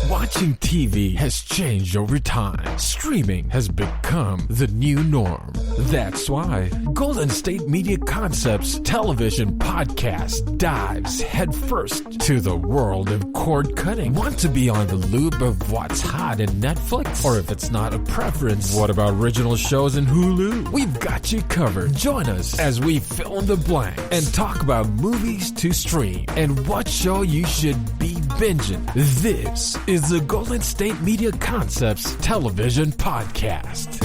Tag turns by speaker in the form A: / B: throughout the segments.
A: Watching TV has changed over time. Streaming has become the new norm. That's why Golden State Media Concepts television podcast dives headfirst to the world of cord cutting. Want to be on the loop of what's hot in Netflix? Or if it's not a preference, what about original shows in Hulu? We've got you covered. Join us as we fill in the blank and talk about movies to stream and what show you should be binging. This is the Golden State Media Concepts television podcast.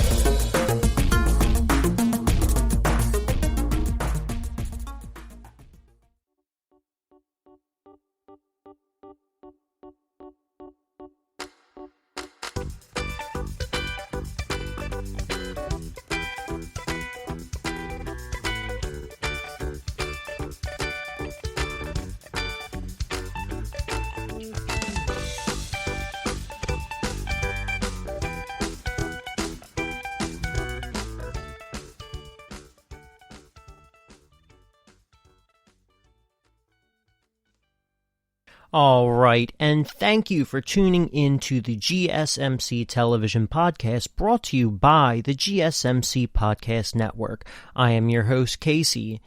B: All right, and thank you for tuning in to the GSMC television podcast brought to you by the GSMC Podcast Network. I am your host, Casey.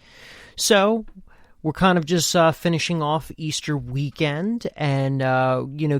B: So, we're kind of just finishing off Easter weekend and,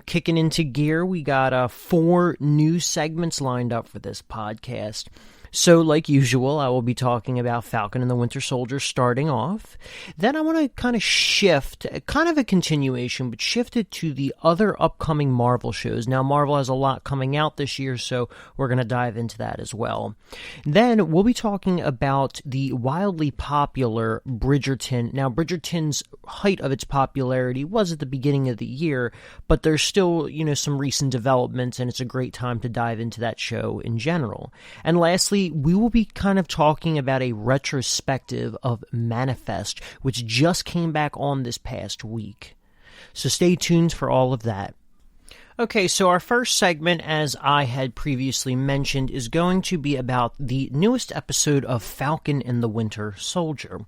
B: kicking into gear. We got 4 new segments lined up for this podcast. So, like usual, I will be talking about Falcon and the Winter Soldier starting off. Then I want to kind of shift, kind of a continuation, but shift it to the other upcoming Marvel shows. Now, Marvel has a lot coming out this year, so we're going to dive into that as well. Then we'll be talking about the wildly popular Bridgerton. Now, Bridgerton's height of its popularity was at the beginning of the year, but there's still, some recent developments, and it's a great time to dive into that show in general. And lastly, we will be kind of talking about a retrospective of Manifest, which just came back on this past week. So stay tuned for all of that. Okay, so our first segment, as I had previously mentioned, is going to be about the newest episode of Falcon and the Winter Soldier.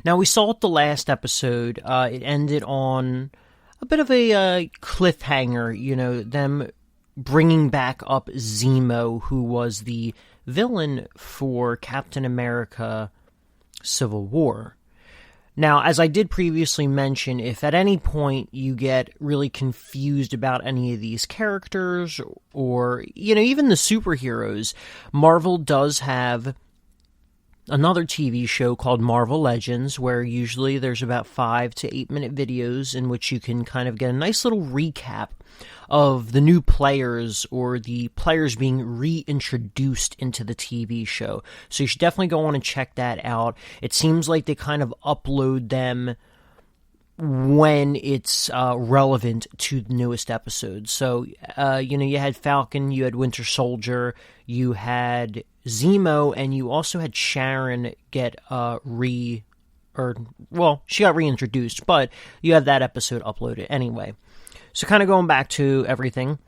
B: Now, we saw it the last episode. It ended on a bit of a cliffhanger, them bringing back up Zemo, who was the villain for Captain America Civil War. Now, as I did previously mention, if at any point you get really confused about any of these characters or, even the superheroes, Marvel does have another TV show called Marvel Legends, where usually there's about 5 to 8 minute videos in which you can kind of get a nice little recap of the new players or the players being reintroduced into the TV show. So you should definitely go on and check that out. It seems like they kind of upload them when it's relevant to the newest episodes. So, you had Falcon, you had Winter Soldier, you had Zemo, and you also had Sharon get she got reintroduced, but you have that episode uploaded anyway. So kind of going back to everything.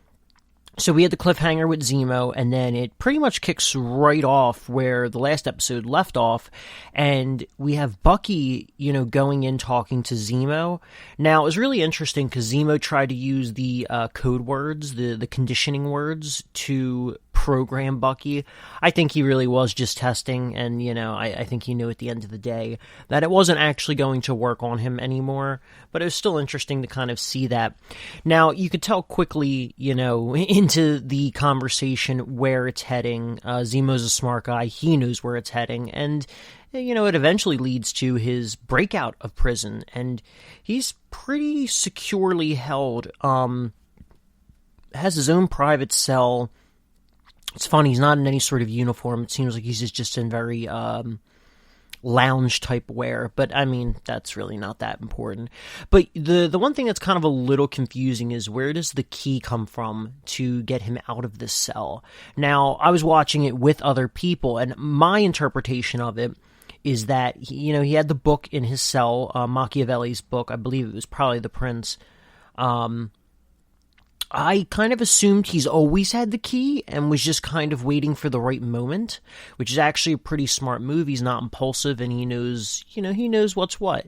B: So we had the cliffhanger with Zemo, and then it pretty much kicks right off where the last episode left off, and we have Bucky, going in talking to Zemo. Now, it was really interesting because Zemo tried to use the code words, the conditioning words, to program Bucky. I think he really was just testing, and, I think he knew at the end of the day that it wasn't actually going to work on him anymore, but it was still interesting to kind of see that. Now, you could tell quickly, into the conversation where it's heading. Zemo's a smart guy. He knows where it's heading, and it eventually leads to his breakout of prison, and he's pretty securely held, has his own private cell. It's funny, he's not in any sort of uniform. It seems like he's just in very lounge type wear, but I mean, that's really not that important. But the one thing that's kind of a little confusing is, where does the key come from to get him out of this cell? Now, I was watching it with other people, and my interpretation of it is that he had the book in his cell, Machiavelli's book. I believe it was probably The Prince. I kind of assumed he's always had the key and was just kind of waiting for the right moment, which is actually a pretty smart move. He's not impulsive and he knows, he knows what's what.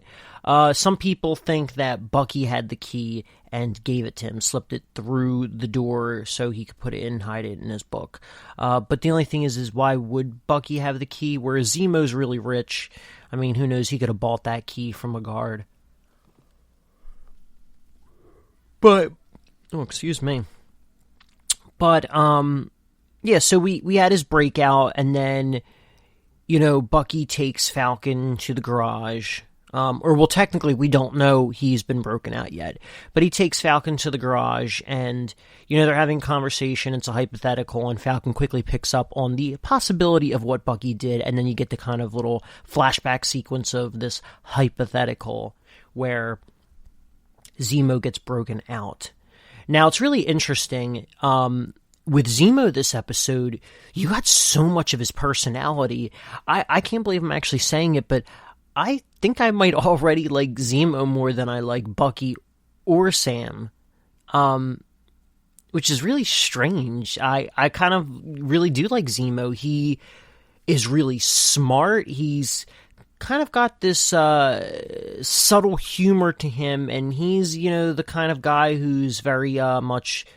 B: Some people think that Bucky had the key and gave it to him, slipped it through the door so he could put it in and hide it in his book. But the only thing is why would Bucky have the key? Whereas Zemo's really rich. I mean, who knows? He could have bought that key from a guard. But, oh, excuse me. But, yeah, so we had his breakout, and then, Bucky takes Falcon to the garage. Technically, we don't know he's been broken out yet. But he takes Falcon to the garage, and, they're having a conversation. It's a hypothetical, and Falcon quickly picks up on the possibility of what Bucky did, and then you get the kind of little flashback sequence of this hypothetical where Zemo gets broken out. Now, it's really interesting. With Zemo this episode, you got so much of his personality. I can't believe I'm actually saying it, but I think I might already like Zemo more than I like Bucky or Sam, which is really strange. I kind of really do like Zemo. He is really smart. He's kind of got this subtle humor to him, and he's, the kind of guy who's very much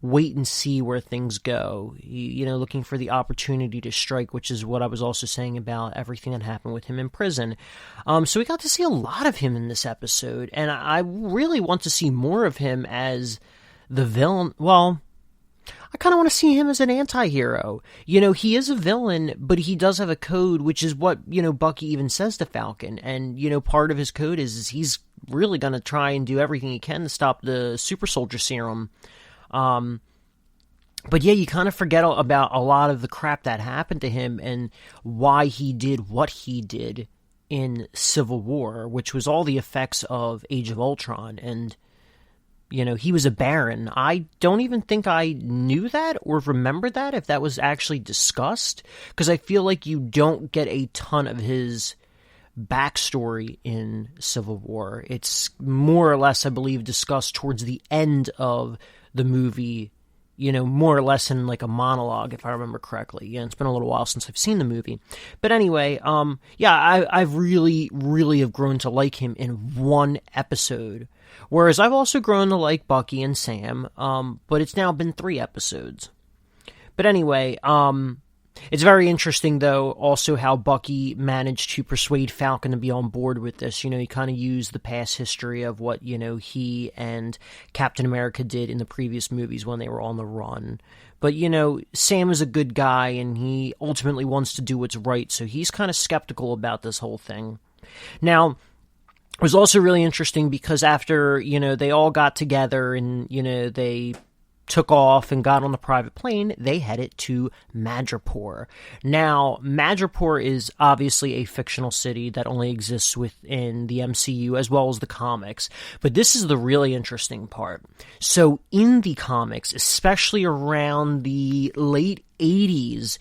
B: wait and see where things go, looking for the opportunity to strike, which is what I was also saying about everything that happened with him in prison. So we got to see a lot of him in this episode, and I really want to see more of him as the villain. Well, I kind of want to see him as an anti-hero. He is a villain, but he does have a code, which is what, Bucky even says to Falcon. And, part of his code is he's really going to try and do everything he can to stop the super soldier serum. But yeah, you kind of forget about a lot of the crap that happened to him and why he did what he did in Civil War, which was all the effects of Age of Ultron. And, he was a Baron. I don't even think I knew that or remembered that, if that was actually discussed, because I feel like you don't get a ton of his backstory in Civil War. It's more or less, I believe, discussed towards the end of the movie, more or less in like a monologue, if I remember correctly. Yeah, it's been a little while since I've seen the movie. But anyway, I've really, really have grown to like him in one episode. Whereas I've also grown to like Bucky and Sam, but it's now been 3 episodes. But anyway, it's very interesting, though, also how Bucky managed to persuade Falcon to be on board with this. He kind of used the past history of what, he and Captain America did in the previous movies when they were on the run. But, Sam is a good guy, and he ultimately wants to do what's right, so he's kind of skeptical about this whole thing. Now, it was also really interesting because after, they all got together and, they took off and got on the private plane, they headed to Madripoor. Now, Madripoor is obviously a fictional city that only exists within the MCU as well as the comics. But this is the really interesting part. So in the comics, especially around the late 80s,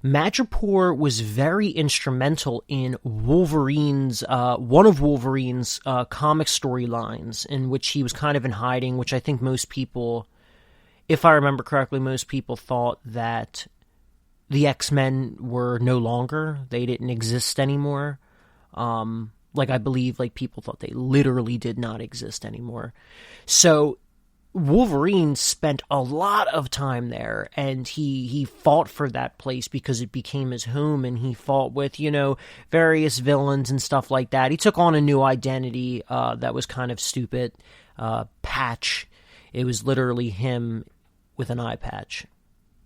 B: Madripoor was very instrumental in Wolverine's, one of Wolverine's comic storylines, in which he was kind of in hiding, which I think most people, if I remember correctly, most people thought that the X-Men were no longer, they didn't exist anymore. I believe, people thought they literally did not exist anymore. So Wolverine spent a lot of time there, and he fought for that place because it became his home, and he fought with, various villains and stuff like that. He took on a new identity that was kind of stupid. Patch. It was literally him with an eye patch.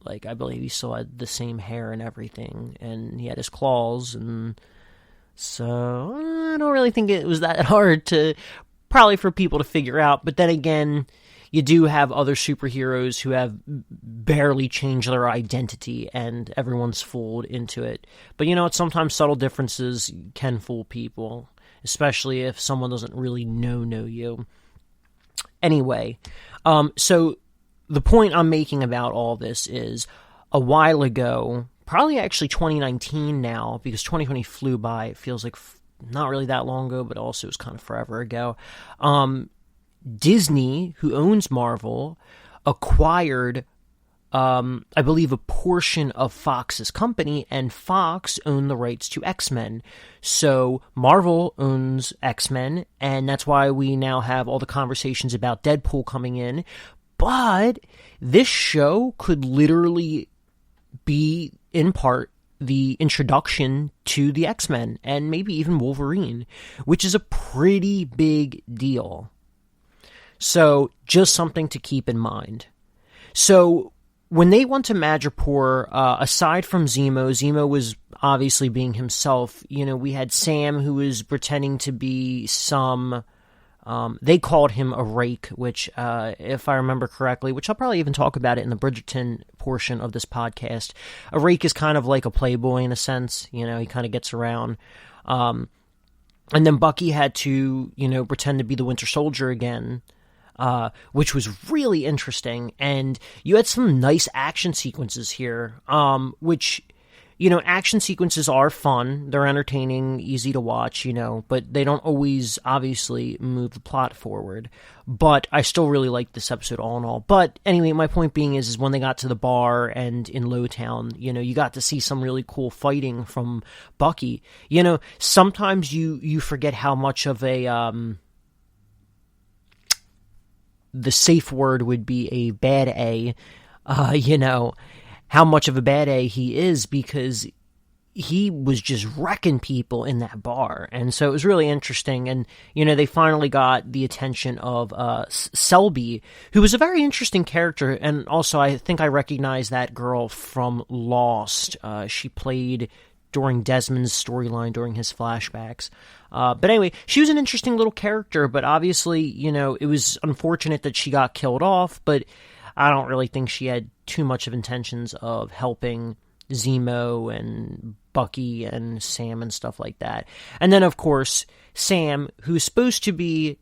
B: I believe he still had the same hair and everything, and he had his claws, and so I don't really think it was that hard probably for people to figure out. But then again, you do have other superheroes who have barely changed their identity, and everyone's fooled into it. But sometimes subtle differences can fool people, especially if someone doesn't really know you. Anyway, so the point I'm making about all this is, a while ago, probably actually 2019 now, because 2020 flew by, it feels like not really that long ago, but also it was kind of forever ago, Disney, who owns Marvel, acquired, I believe, a portion of Fox's company, and Fox owned the rights to X-Men. So Marvel owns X-Men, and that's why we now have all the conversations about Deadpool coming in. But this show could literally be, in part, the introduction to the X-Men, and maybe even Wolverine, which is a pretty big deal. So, just something to keep in mind. So, when they went to Madripoor, aside from Zemo was obviously being himself. We had Sam, who was pretending to be some... they called him a rake, which, if I remember correctly, which I'll probably even talk about it in the Bridgerton portion of this podcast, a rake is kind of like a playboy in a sense. He kind of gets around. And then Bucky had to, pretend to be the Winter Soldier again, which was really interesting. And you had some nice action sequences here, which... action sequences are fun, they're entertaining, easy to watch, but they don't always, obviously, move the plot forward. But I still really liked this episode all in all. But anyway, my point being is when they got to the bar and in Lowtown, you got to see some really cool fighting from Bucky. Sometimes you forget how much of a, the safe word would be a bad A, how much of a bad A he is, because he was just wrecking people in that bar. And so it was really interesting. And, they finally got the attention of Selby, who was a very interesting character. And also, I think I recognize that girl from Lost. She played during Desmond's storyline during his flashbacks. But anyway, she was an interesting little character. But obviously, it was unfortunate that she got killed off. But I don't really think she had too much of intentions of helping Zemo and Bucky and Sam and stuff like that. And then, of course, Sam, who's supposed to be,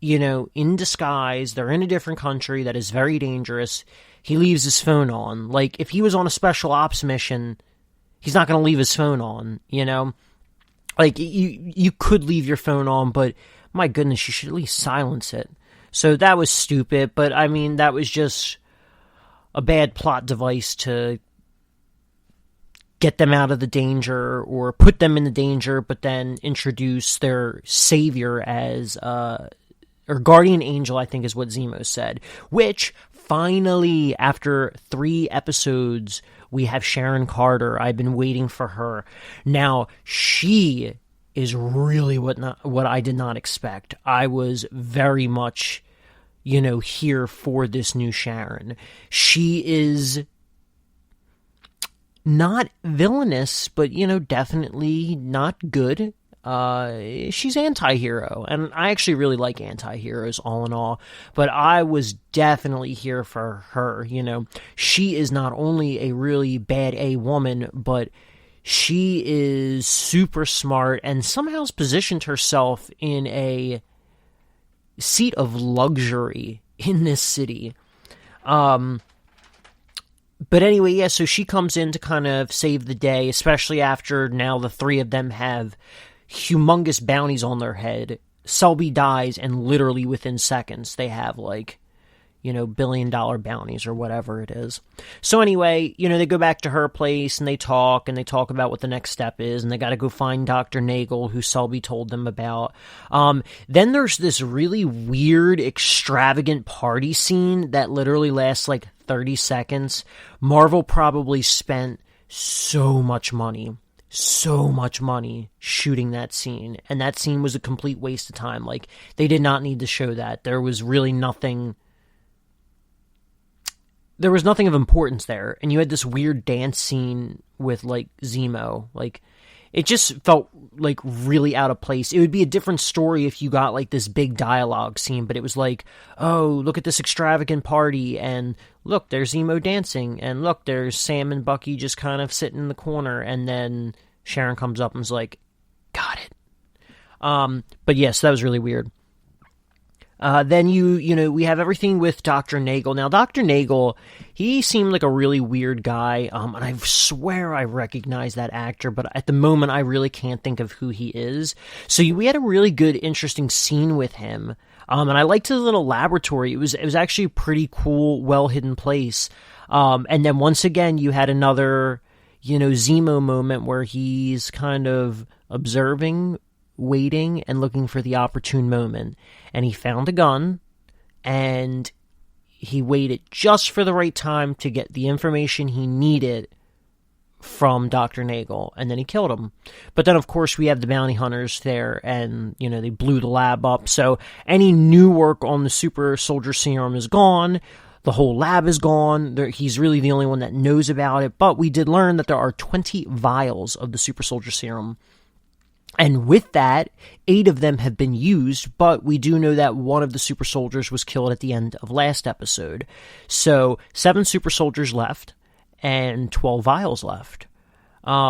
B: in disguise. They're in a different country that is very dangerous. He leaves his phone on. Like, if he was on a special ops mission, he's not going to leave his phone on, Like, you could leave your phone on, but my goodness, you should at least silence it. So that was stupid, but I mean, that was just a bad plot device to get them out of the danger or put them in the danger, but then introduce their savior as, or guardian angel, I think is what Zemo said, which finally, after 3 episodes, we have Sharon Carter. I've been waiting for her. Now, she is really what I did not expect. I was very much, here for this new Sharon. She is not villainous, but, definitely not good. She's anti-hero, and I actually really like anti-heroes all in all, but I was definitely here for her. She is not only a really bad A woman, but she is super smart and somehow has positioned herself in a seat of luxury in this city. But anyway, yeah, so she comes in to kind of save the day, especially after now the 3 of them have humongous bounties on their head. Selby dies, and literally within seconds they have $1 billion bounties or whatever it is. So anyway, they go back to her place and they talk about what the next step is, and they got to go find Dr. Nagel, who Selby told them about. Then there's this really weird, extravagant party scene that literally lasts 30 seconds. Marvel probably spent so much money shooting that scene, and that scene was a complete waste of time. They did not need to show that. There was really nothing of importance there, and you had this weird dance scene with Zemo. It just felt really out of place. It would be a different story if you got this big dialogue scene, but it was oh, look at this extravagant party, and look, there's Zemo dancing, and look, there's Sam and Bucky just kind of sitting in the corner, and then Sharon comes up and is got it. But yes, that was really weird. Then we have everything with Dr. Nagel. Now, Dr. Nagel, he seemed like a really weird guy, and I swear I recognize that actor, but at the moment I really can't think of who he is. So we had a really good, interesting scene with him, and I liked his little laboratory. It was actually a pretty cool, well-hidden place. And then once again, you had another, Zemo moment where he's kind of observing, waiting, and looking for the opportune moment. And he found a gun, and he waited just for the right time to get the information he needed from Dr. Nagel, and then he killed him. But then, of course, we have the bounty hunters there, and, they blew the lab up. So any new work on the super soldier serum is gone. The whole lab is gone. He's really the only one that knows about it. But we did learn that there are 20 vials of the super soldier serum. And with that, 8 of them have been used, but we do know that one of the super soldiers was killed at the end of last episode. So 7 super soldiers left and 12 vials left,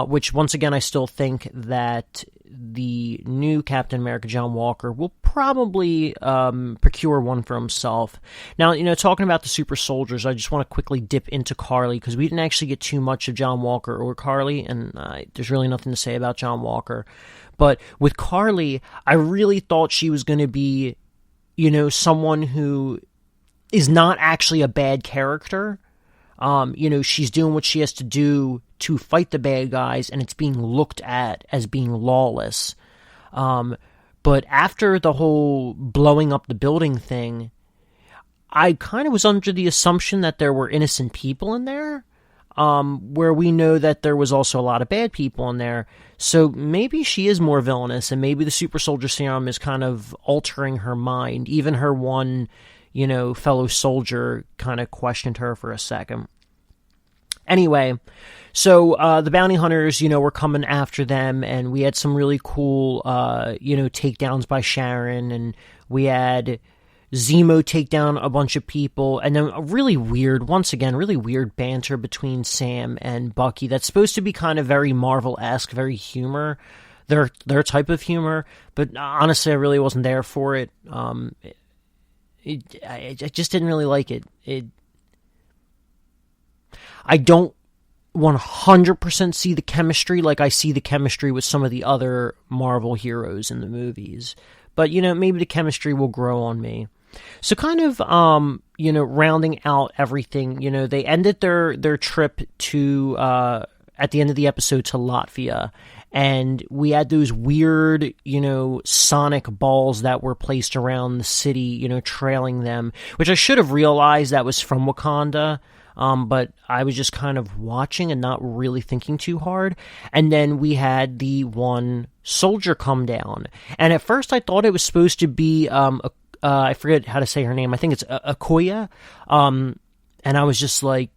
B: which once again, I still think that the new Captain America, John Walker, will probably procure one for himself. Now, talking about the super soldiers, I just want to quickly dip into Carly, because we didn't actually get too much of John Walker or Carly, and there's really nothing to say about John Walker. But with Carly, I really thought she was going to be, someone who is not actually a bad character. She's doing what she has to do to fight the bad guys, and it's being looked at as being lawless. But after the whole blowing up the building thing, I kind of was under the assumption that there were innocent people in there, where we know that there was also a lot of bad people in there. So maybe she is more villainous, and maybe the super soldier serum is kind of altering her mind. Even her one, fellow soldier kind of questioned her for a second. Anyway, so the bounty hunters, were coming after them, and we had some really cool, takedowns by Sharon, and we had Zemo take down a bunch of people, and then a really weird banter between Sam and Bucky that's supposed to be kind of very Marvel-esque, very humor, their type of humor, but honestly, I really wasn't there for it. I just didn't really like it. I don't 100% see the chemistry like I see the chemistry with some of the other Marvel heroes in the movies, but maybe the chemistry will grow on me. So kind of, rounding out everything, they ended their trip to, at the end of the episode, to Latvia, and we had those weird, sonic balls that were placed around the city, trailing them, which I should have realized that was from Wakanda, but I was just kind of watching and not really thinking too hard. And then we had the one soldier come down, and at first I thought it was supposed to be, I forget how to say her name. I think it's Okoye. And I was just like,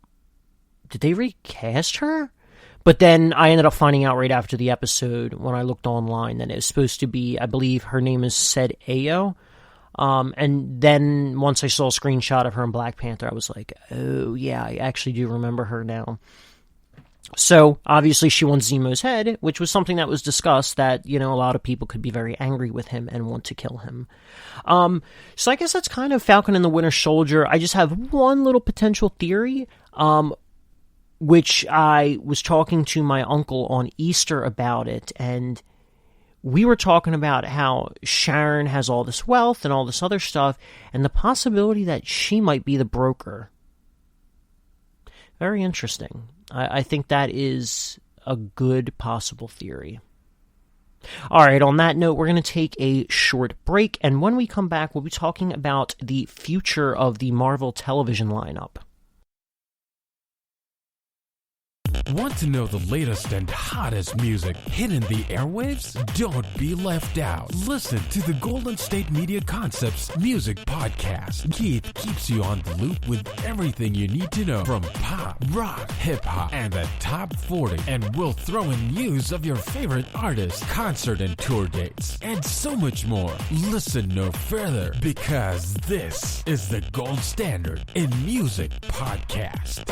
B: did they recast her? But then I ended up finding out right after the episode when I looked online that it was supposed to be, I believe her name is said Ayo. And then once I saw a screenshot of her in Black Panther, I was like, oh yeah, I actually do remember her now. So, obviously, she wants Zemo's head, which was something that was discussed, that, a lot of people could be very angry with him and want to kill him. So I guess that's kind of Falcon and the Winter Soldier. I just have one little potential theory, which I was talking to my uncle on Easter about it, and we were talking about how Sharon has all this wealth and all this other stuff, and the possibility that she might be the broker. Very interesting. I think that is a good possible theory. All right, on that note, we're going to take a short break, and when we come back, we'll be talking about the future of the Marvel television lineup.
A: Want to know the latest and hottest music hitting the airwaves? Don't be left out. Listen to the Golden State Media Concepts Music Podcast. Keith keeps you on the loop with everything you need to know from pop, rock, hip-hop, and the top 40. And we'll throw in news of your favorite artists, concert and tour dates, and so much more. Listen no further, because this is the gold standard in music podcast.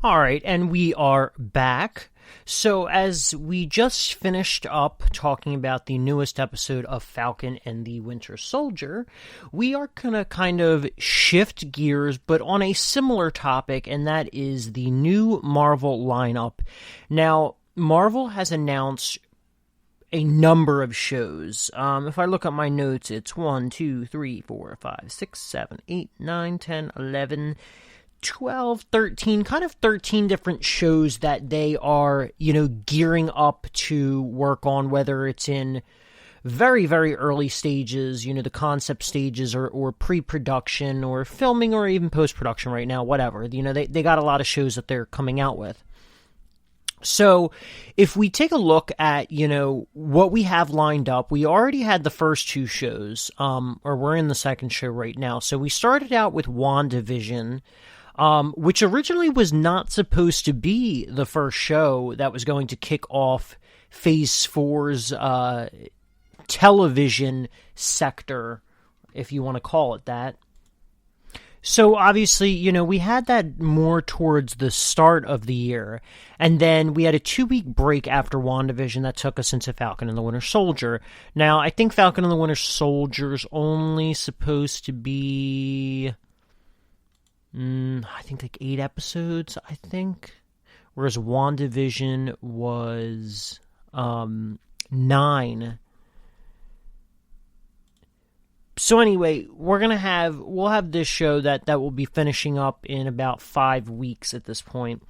B: All right, and we are back. So as we just finished up talking about the newest episode of Falcon and the Winter Soldier, we are going to kind of shift gears, but on a similar topic, and that is the new Marvel lineup. Now, Marvel has announced a number of shows. If I look at my notes, it's 1, 2, 3, 4, 5, 6, 7, 8, 9, 10, 11... 12, 13, kind of 13 different shows that they are, gearing up to work on, whether it's in very, very early stages, the concept stages or pre-production or filming or even post-production right now, whatever. They got a lot of shows that they're coming out with. So if we take a look at, what we have lined up, we already had the first two shows, or we're in the second show right now. So we started out with WandaVision, which originally was not supposed to be the first show that was going to kick off Phase 4's television sector, if you want to call it that. So obviously, we had that more towards the start of the year, and then we had a 2-week break after WandaVision that took us into Falcon and the Winter Soldier. Now, I think Falcon and the Winter Soldier's only supposed to be... I think like 8 episodes, whereas WandaVision was 9. So anyway, we'll have this show that will be finishing up in about 5 weeks at this point,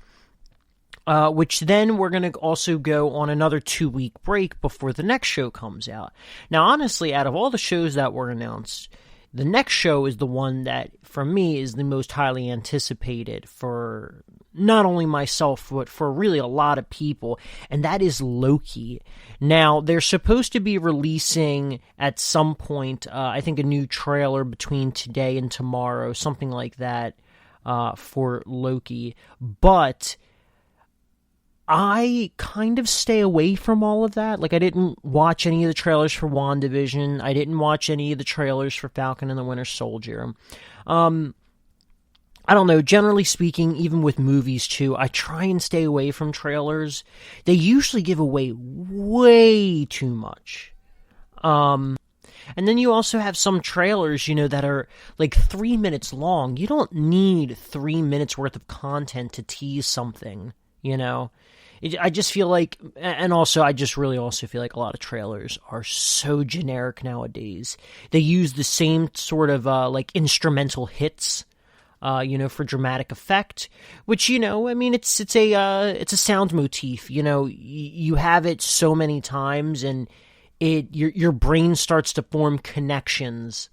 B: which then we're going to also go on another 2-week break before the next show comes out. Now, honestly, out of all the shows that were announced, the next show is the one that, for me, is the most highly anticipated for not only myself, but for really a lot of people, and that is Loki. Now, they're supposed to be releasing at some point, I think, a new trailer between today and tomorrow, something like that, for Loki. But I kind of stay away from all of that. Like, I didn't watch any of the trailers for WandaVision. I didn't watch any of the trailers for Falcon and the Winter Soldier. I don't know, generally speaking, even with movies too, I try and stay away from trailers. They usually give away way too much. And then you also have some trailers, that are like 3 minutes long. You don't need 3 minutes worth of content to tease something, I just feel like, and also I just really also feel like a lot of trailers are so generic nowadays. They use the same sort of like instrumental hits, for dramatic effect, which it's a sound motif. You have it so many times, and your brain starts to form connections.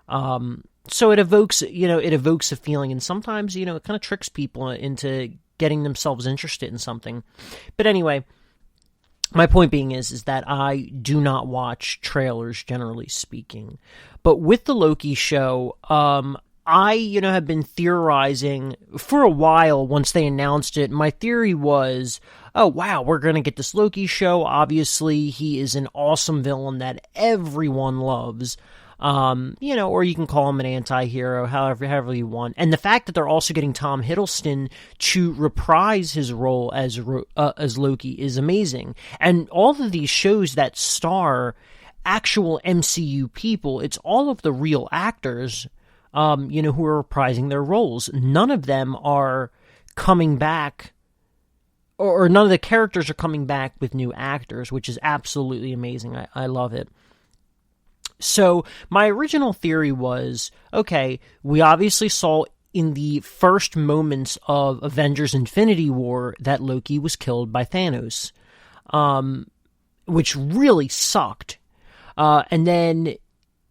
B: So it evokes a feeling, and sometimes it kind of tricks people into getting themselves interested in something. But anyway, my point being is that I do not watch trailers, generally speaking. But with the Loki show, I, have been theorizing for a while once they announced it. My theory was, oh, wow, we're going to get this Loki show. Obviously, he is an awesome villain that everyone loves. Or you can call him an anti-hero, however you want. And the fact that they're also getting Tom Hiddleston to reprise his role as Loki is amazing. And all of these shows that star actual MCU people, it's all of the real actors, who are reprising their roles. None of them are coming back, or none of the characters are coming back with new actors, which is absolutely amazing. I love it. So my original theory was, okay, we obviously saw in the first moments of Avengers Infinity War that Loki was killed by Thanos, which really sucked. And then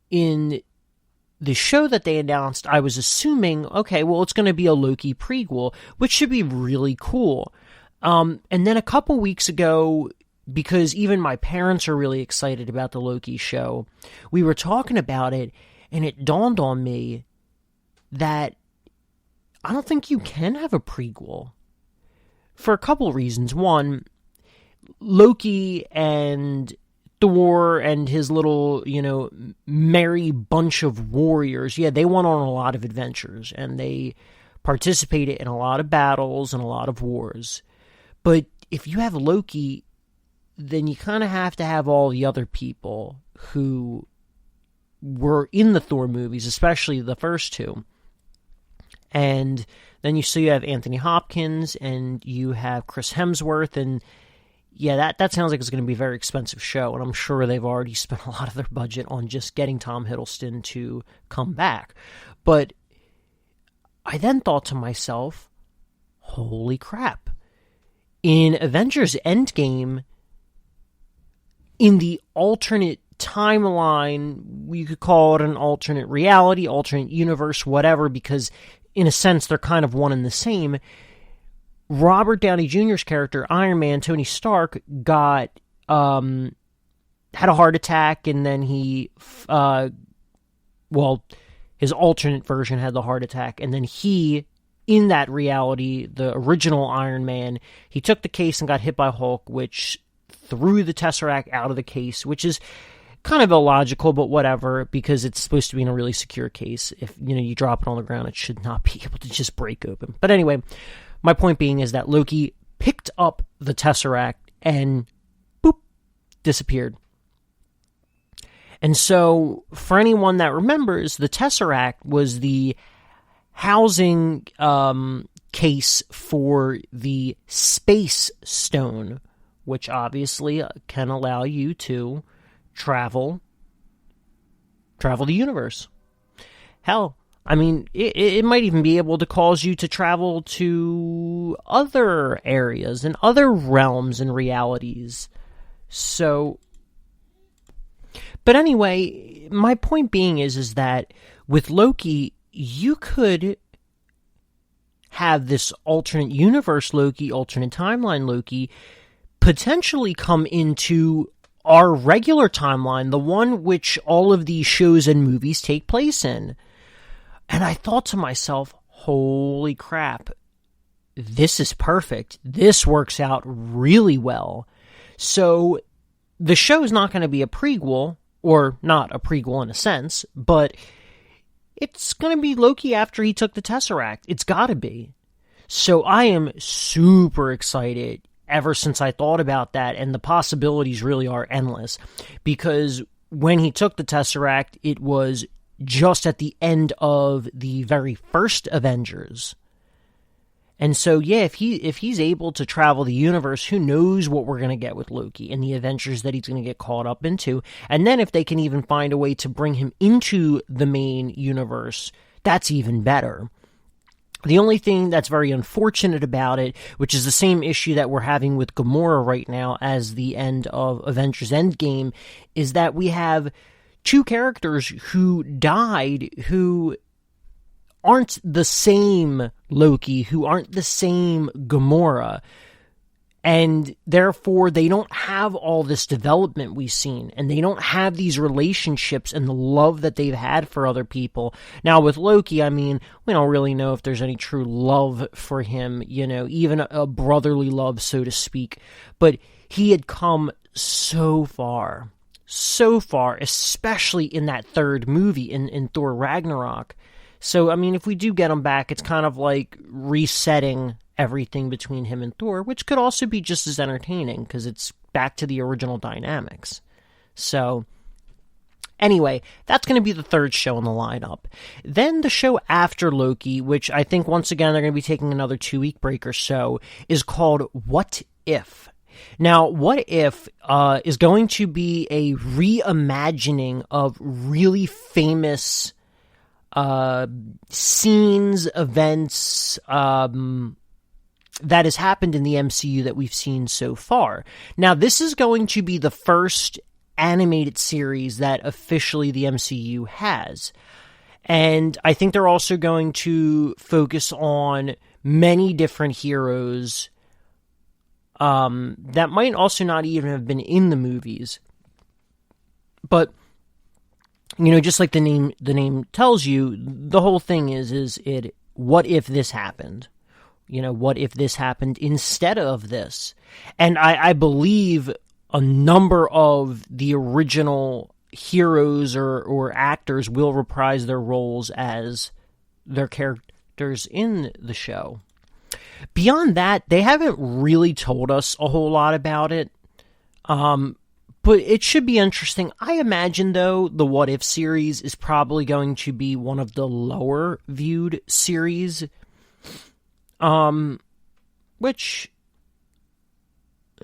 B: in the show that they announced, I was assuming, okay, well, it's going to be a Loki prequel, which should be really cool. And then a couple weeks ago, because even my parents are really excited about the Loki show, we were talking about it, and it dawned on me that I don't think you can have a prequel. For a couple reasons. One, Loki and Thor and his little, merry bunch of warriors, yeah, they went on a lot of adventures, and they participated in a lot of battles and a lot of wars. But if you have Loki, then you kind of have to have all the other people who were in the Thor movies, especially the first two. And then you have Anthony Hopkins and you have Chris Hemsworth, and yeah, that sounds like it's going to be a very expensive show, and I'm sure they've already spent a lot of their budget on just getting Tom Hiddleston to come back. But I then thought to myself, holy crap. In Avengers Endgame, in the alternate timeline, you could call it an alternate reality, alternate universe, whatever, because in a sense they're kind of one and the same. Robert Downey Jr.'s character, Iron Man, Tony Stark, had a heart attack, and then his alternate version had the heart attack, and then in that reality, the original Iron Man, he took the case and got hit by Hulk, which threw the Tesseract out of the case, which is kind of illogical, but whatever, because it's supposed to be in a really secure case. If you drop it on the ground, it should not be able to just break open. But anyway, my point being is that Loki picked up the Tesseract and boop, disappeared. And so, for anyone that remembers, the Tesseract was the housing case for the Space Stone, which obviously can allow you to travel the universe. Hell, I mean, it might even be able to cause you to travel to other areas and other realms and realities. So, but anyway, my point being is that with Loki, you could have this alternate universe Loki, alternate timeline Loki, potentially come into our regular timeline, the one which all of these shows and movies take place in. And I thought to myself, holy crap, this is perfect. This works out really well. So the show's not going to be a prequel, or not a prequel in a sense, but it's going to be Loki after he took the Tesseract. It's got to be. So I am super excited ever since I thought about that, and the possibilities really are endless. Because when he took the Tesseract, it was just at the end of the very first Avengers. And so, yeah, if he's able to travel the universe, who knows what we're going to get with Loki and the adventures that he's going to get caught up into. And then if they can even find a way to bring him into the main universe, that's even better. The only thing that's very unfortunate about it, which is the same issue that we're having with Gamora right now as the end of Avengers Endgame, is that we have two characters who died who aren't the same Loki, who aren't the same Gamora, and therefore they don't have all this development we've seen, and they don't have these relationships and the love that they've had for other people. Now with Loki, I mean, we don't really know if there's any true love for him, even a brotherly love, so to speak, but he had come so far, especially in that third movie in Thor Ragnarok. So, I mean, if we do get him back, it's kind of like resetting everything between him and Thor, which could also be just as entertaining, because it's back to the original dynamics. So, anyway, that's going to be the third show in the lineup. Then the show after Loki, which I think, once again, they're going to be taking another 2-week break or so, is called What If? Now, What If is going to be a reimagining of really famous scenes, events, that has happened in the MCU that we've seen so far. Now, this is going to be the first animated series that officially the MCU has. And I think they're also going to focus on many different heroes that might also not even have been in the movies. But just like the name tells you, the whole thing is what if this happened? What if this happened instead of this? And I believe a number of the original heroes or actors will reprise their roles as their characters actors in the show. Beyond that, they haven't really told us a whole lot about it. But it should be interesting. I imagine, though, the What If series is probably going to be one of the lower viewed series. Which,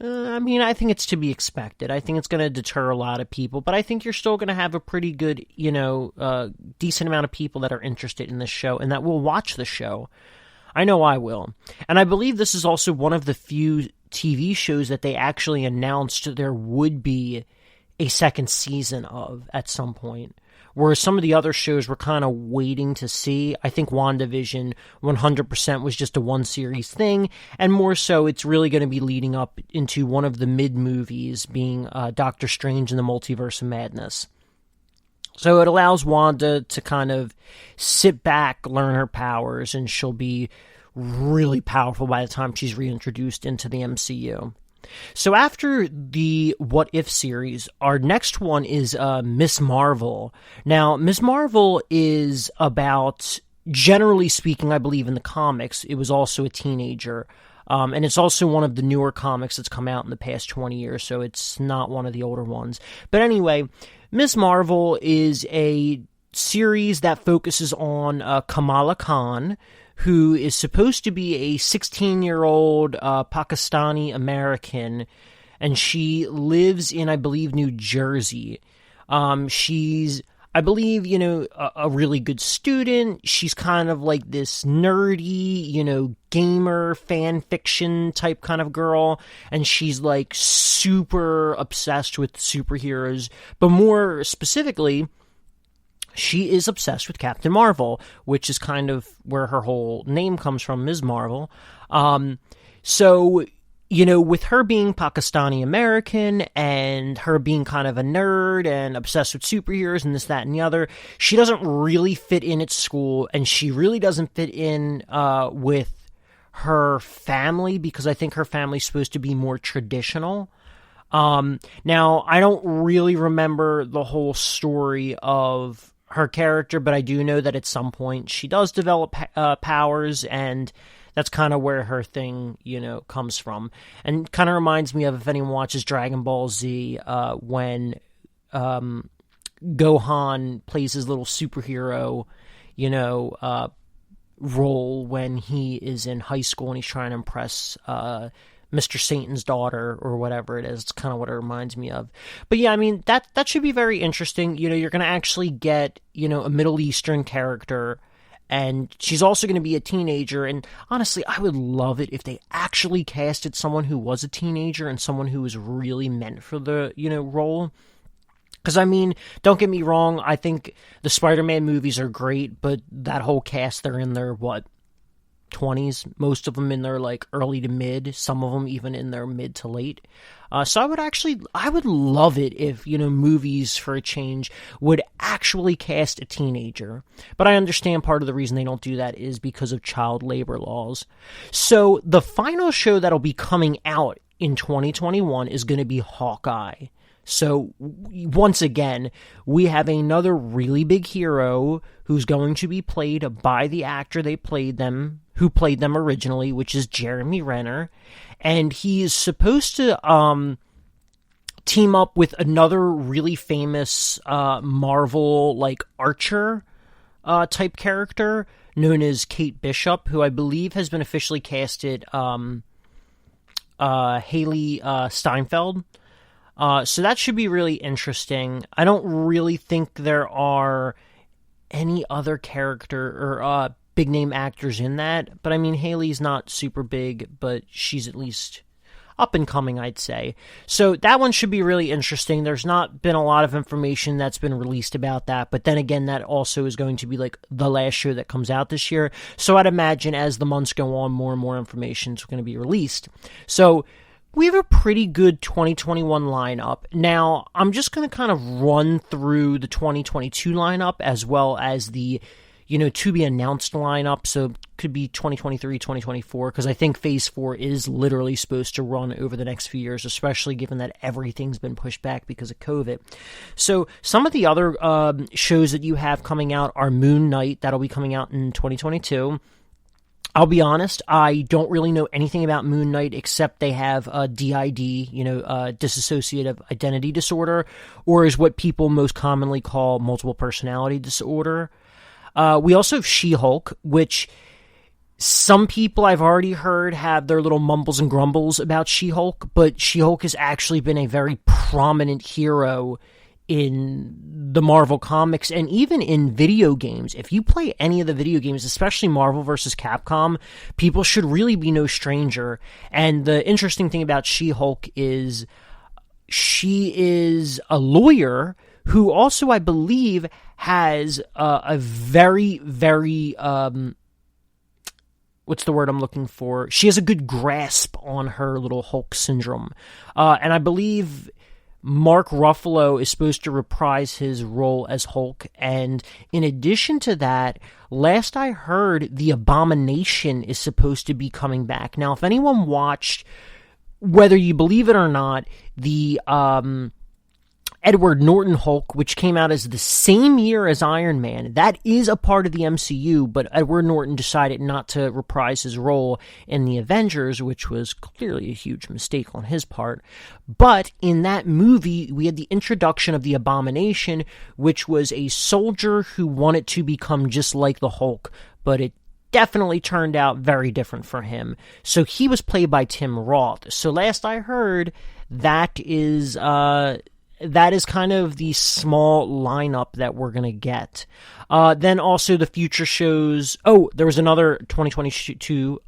B: I think it's to be expected. I think it's going to deter a lot of people, but I think you're still going to have a pretty good, decent amount of people that are interested in this show and that will watch the show. I know I will. And I believe this is also one of the few TV shows that they actually announced there would be a second season of at some point. Whereas some of the other shows were kind of waiting to see. I think WandaVision 100% was just a one-series thing, and more so it's really going to be leading up into one of the mid-movies, being Doctor Strange and the Multiverse of Madness. So it allows Wanda to kind of sit back, learn her powers, and she'll be really powerful by the time she's reintroduced into the MCU. So after the What If series, our next one is Miss Marvel. Now, Miss Marvel is about, generally speaking, I believe in the comics, it was also a teenager. And it's also one of the newer comics that's come out in the past 20 years, so it's not one of the older ones. But anyway, Miss Marvel is a series that focuses on Kamala Khan, who is supposed to be a 16-year-old Pakistani American, and she lives in, I believe, New Jersey. She's, I believe, a really good student. She's kind of like this nerdy, gamer, fan fiction type kind of girl, and she's like super obsessed with superheroes, but more specifically, she is obsessed with Captain Marvel, which is kind of where her whole name comes from, Ms. Marvel. So, with her being Pakistani American and her being kind of a nerd and obsessed with superheroes and this, that, and the other, she doesn't really fit in at school, and she really doesn't fit in with her family, because I think her family's supposed to be more traditional. Now, I don't really remember the whole story of her character, but I do know that at some point she does develop powers, and that's kind of where her thing, comes from. And kind of reminds me of, if anyone watches Dragon Ball Z, when Gohan plays his little superhero, role when he is in high school and he's trying to impress Mr. Satan's daughter or whatever it is. It's kind of what it reminds me of. But yeah, that should be very interesting. You're going to actually get, a Middle Eastern character, and she's also going to be a teenager. And honestly, I would love it if they actually casted someone who was a teenager and someone who was really meant for the, role. Because, don't get me wrong, I think the Spider-Man movies are great, but that whole cast, they're in their, 20s, most of them in their early to mid, some of them even in their mid to late. So I would love it if, movies for a change would actually cast a teenager. But I understand part of the reason they don't do that is because of child labor laws. So the final show that'll be coming out in 2021 is going to be Hawkeye. So, once again, we have another really big hero who's going to be played by the actor who played them originally, which is Jeremy Renner. And he is supposed to team up with another really famous Marvel, Archer type character known as Kate Bishop, who I believe has been officially casted Haley Steinfeld. So that should be really interesting. I don't really think there are any other character or big name actors in that, but Haley's not super big, but she's at least up and coming, I'd say. So that one should be really interesting. There's not been a lot of information that's been released about that, but then again, that also is going to be the last show that comes out this year. So I'd imagine as the months go on, more and more information is going to be released. So we have a pretty good 2021 lineup. Now, I'm just going to kind of run through the 2022 lineup as well as the, to be announced lineup. So it could be 2023, 2024, because I think Phase 4 is literally supposed to run over the next few years, especially given that everything's been pushed back because of COVID. So some of the other shows that you have coming out are Moon Knight, that'll be coming out in 2022. I'll be honest, I don't really know anything about Moon Knight except they have a DID, dissociative identity disorder, or is what people most commonly call multiple personality disorder. We also have She-Hulk, which some people I've already heard have their little mumbles and grumbles about She-Hulk, but She-Hulk has actually been a very prominent hero in the Marvel comics and even in video games. If you play any of the video games, especially Marvel vs. Capcom, people should really be no stranger. And the interesting thing about She-Hulk is she is a lawyer who also, I believe, has a very, very, what's the word I'm looking for? She has a good grasp on her little Hulk syndrome. And I believe Mark Ruffalo is supposed to reprise his role as Hulk, and in addition to that, last I heard, the Abomination is supposed to be coming back. Now, if anyone watched, whether you believe it or not, the Edward Norton Hulk, which came out as the same year as Iron Man, that is a part of the MCU, but Edward Norton decided not to reprise his role in the Avengers, which was clearly a huge mistake on his part. But in that movie, we had the introduction of the Abomination, which was a soldier who wanted to become just like the Hulk, but it definitely turned out very different for him. So he was played by Tim Roth. So last I heard, that is kind of the small lineup that we're going to get. Then also the future shows. Oh, there was another 2022.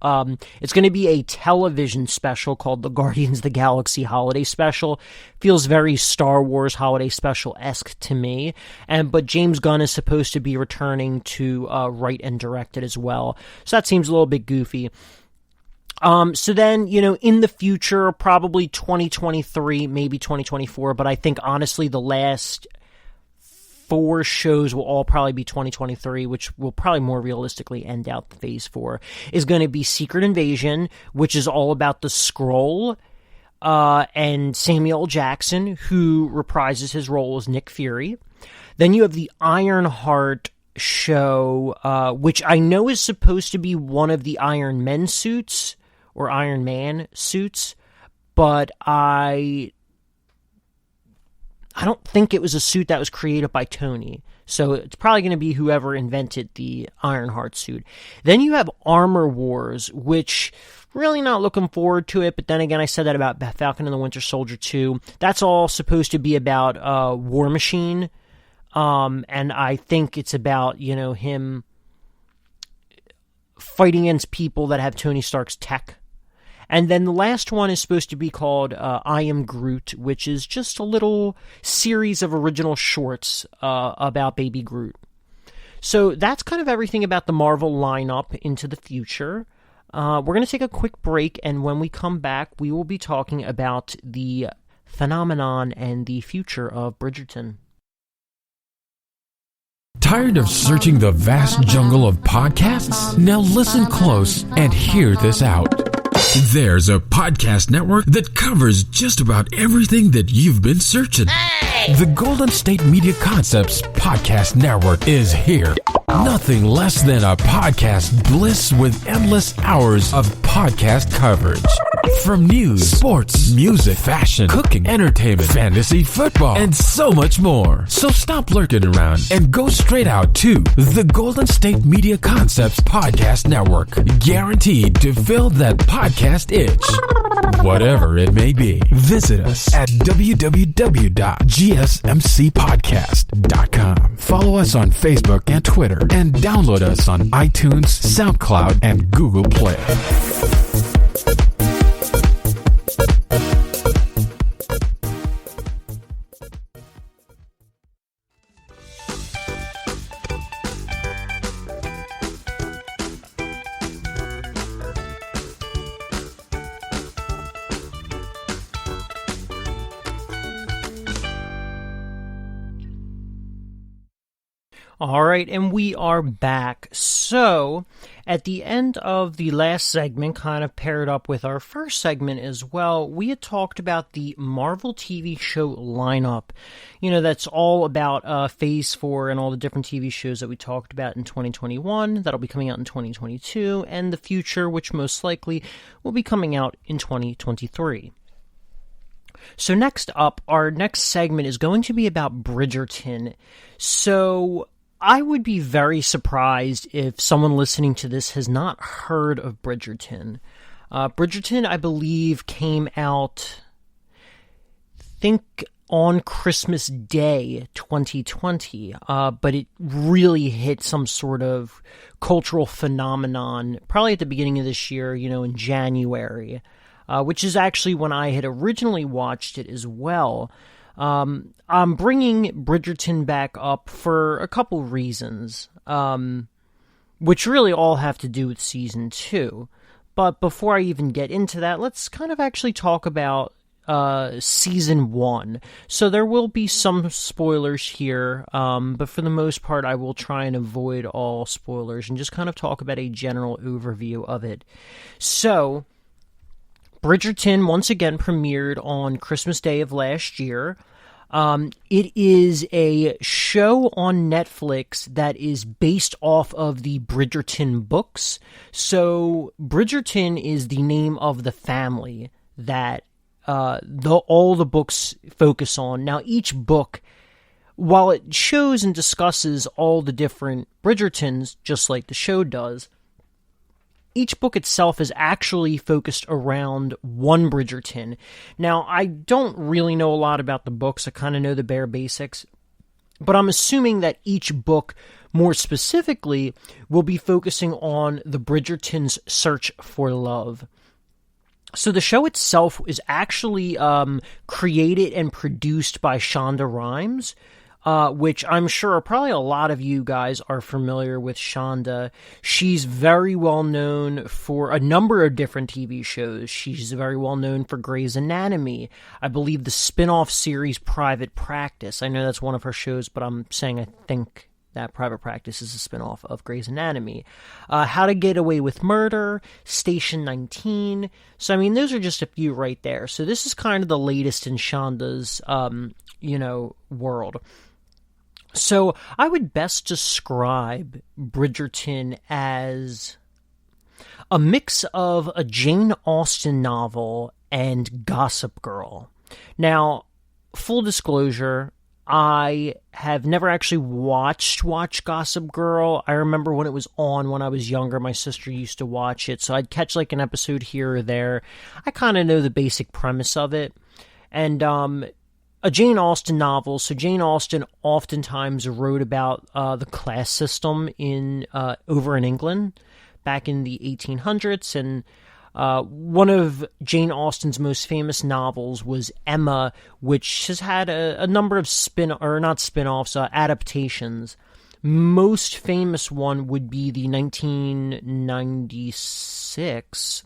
B: It's going to be a television special called the Guardians of the Galaxy Holiday Special. Feels very Star Wars Holiday Special-esque to me. But James Gunn is supposed to be returning to write and direct it as well. So that seems a little bit goofy. So then, in the future, probably 2023, maybe 2024, but I think honestly the last 4 shows will all probably be 2023, which will probably more realistically end out the phase 4, is going to be Secret Invasion, which is all about the Skrull, and Samuel L. Jackson, who reprises his role as Nick Fury. Then you have the Ironheart show, which I know is supposed to be one of the Iron Men suits, or Iron Man suits, but I don't think it was a suit that was created by Tony. So it's probably going to be whoever invented the Ironheart suit. Then you have Armor Wars, which really not looking forward to it, but then again, I said that about Falcon and the Winter Soldier 2. That's all supposed to be about War Machine, and I think it's about, him fighting against people that have Tony Stark's tech. And then the last one is supposed to be called I Am Groot, which is just a little series of original shorts about Baby Groot. So that's kind of everything about the Marvel lineup into the future. We're going to take a quick break, and when we come back, we will be talking about the phenomenon and the future of Bridgerton.
A: Tired of searching the vast jungle of podcasts? Now listen close and hear this out. There's a podcast network that covers just about everything that you've been searching. Hey! The Golden State Media Concepts Podcast Network is here. Nothing less than a podcast bliss with endless hours of podcast coverage. From news, sports, music, fashion, cooking, entertainment, fantasy, football, and so much more. So stop lurking around and go straight out to the Golden State Media Concepts Podcast Network. Guaranteed to fill that podcast itch. Whatever it may be. Visit us at www.gsmcpodcast.com. Follow us on Facebook and Twitter, and download us on iTunes, SoundCloud, and Google Play.
B: All right, and we are back. So, at the end of the last segment, kind of paired up with our first segment as well, we had talked about the Marvel TV show lineup. You know, that's all about Phase 4 and all the different TV shows that we talked about in 2021, that'll be coming out in 2022, and the future, which most likely will be coming out in 2023. So next up, our next segment is going to be about Bridgerton. So I would be very surprised if someone listening to this has not heard of Bridgerton. Bridgerton, I believe, came out, I think, on Christmas Day 2020, but it really hit some sort of cultural phenomenon probably at the beginning of this year, you know, in January, which is actually when I had originally watched it as well. I'm bringing Bridgerton back up for a couple reasons, which really all have to do with Season 2. But before I even get into that, let's kind of actually talk about Season 1. So there will be some spoilers here, but for the most part I will try and avoid all spoilers and just kind of talk about a general overview of it. So Bridgerton once again premiered on Christmas Day of last year. It is a show on Netflix that is based off of the Bridgerton books. So Bridgerton is the name of the family that all the books focus on. Now, each book, while it shows and discusses all the different Bridgertons, just like the show does, each book itself is actually focused around one Bridgerton. Now, I don't really know a lot about the books. I kind of know the bare basics. But I'm assuming that each book, more specifically, will be focusing on the Bridgertons' search for love. So the show itself is actually created and produced by Shonda Rhimes, which I'm sure probably a lot of you guys are familiar with Shonda. She's very well known for a number of different TV shows. She's very well known for Grey's Anatomy. I believe the spin-off series Private Practice. I know that's one of her shows, but I'm saying I think that Private Practice is a spin-off of Grey's Anatomy. How to Get Away with Murder, Station 19. So, I mean, those are just a few right there. So this is kind of the latest in Shonda's, world. So I would best describe Bridgerton as a mix of a Jane Austen novel and Gossip Girl. Now, full disclosure, I have never actually watched Gossip Girl. I remember when it was on when I was younger, my sister used to watch it, so I'd catch like an episode here or there. I kind of know the basic premise of it. And a Jane Austen novel. So Jane Austen oftentimes wrote about the class system over in England back in the 1800s, and one of Jane Austen's most famous novels was Emma, which has had a number of adaptations. Most famous one would be the 1996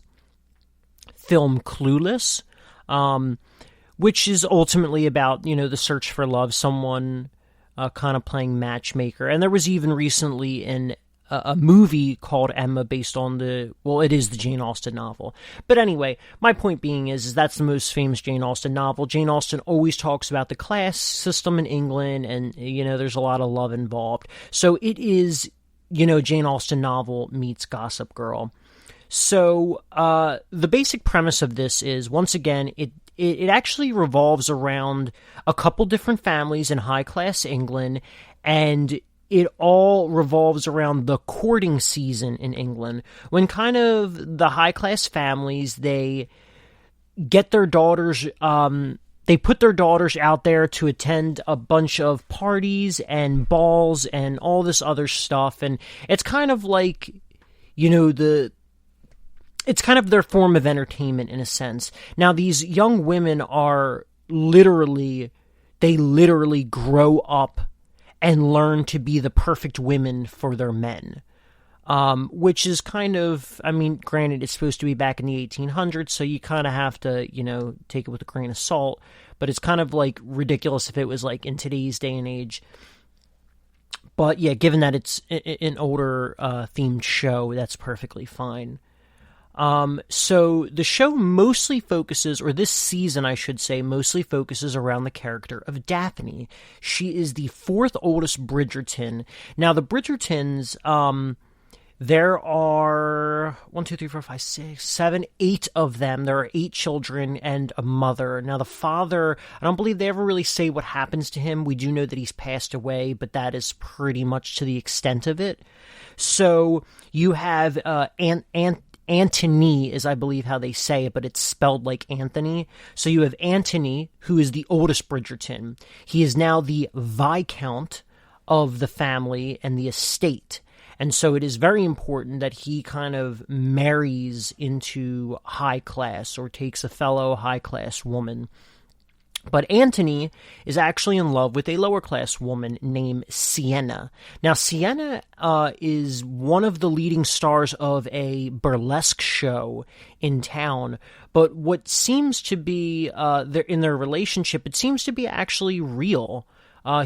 B: film Clueless, which is ultimately about, the search for love, someone kind of playing matchmaker. And there was even recently a movie called Emma based on it is the Jane Austen novel. But anyway, my point being is that's the most famous Jane Austen novel. Jane Austen always talks about the class system in England, and, there's a lot of love involved. So it is, Jane Austen novel meets Gossip Girl. So the basic premise of this is, once again, it actually revolves around a couple different families in high-class England, and it all revolves around the courting season in England, when kind of the high-class families, they get their daughters, they put their daughters out there to attend a bunch of parties and balls and all this other stuff, and it's kind of like, it's kind of their form of entertainment in a sense. Now, these young women are literally grow up and learn to be the perfect women for their men. Which is kind of, granted, it's supposed to be back in the 1800s, so you kind of have to, take it with a grain of salt. But it's kind of like ridiculous if it was like in today's day and age. But yeah, given that it's an older themed show, that's perfectly fine. So the show mostly focuses, or this season I should say, mostly focuses around the character of Daphne. She is the fourth oldest Bridgerton. Now the Bridgertons, there are 8 of them. There are 8 children and a mother. Now the father, I don't believe they ever really say what happens to him. We do know that he's passed away, but that is pretty much to the extent of it. So you have Antony is, I believe, how they say it, but it's spelled like Anthony. So you have Antony, who is the oldest Bridgerton. He is now the Viscount of the family and the estate. And so it is very important that he kind of marries into high class or takes a fellow high class woman. But Antony is actually in love with a lower class woman named Sienna. Now, Sienna is one of the leading stars of a burlesque show in town. But what seems to be in their relationship, it seems to be actually real.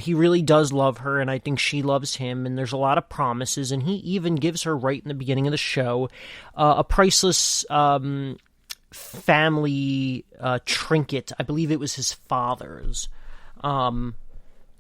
B: He really does love her, and I think she loves him, and there's a lot of promises, and he even gives her, right in the beginning of the show, a priceless family trinket. I believe it was his father's,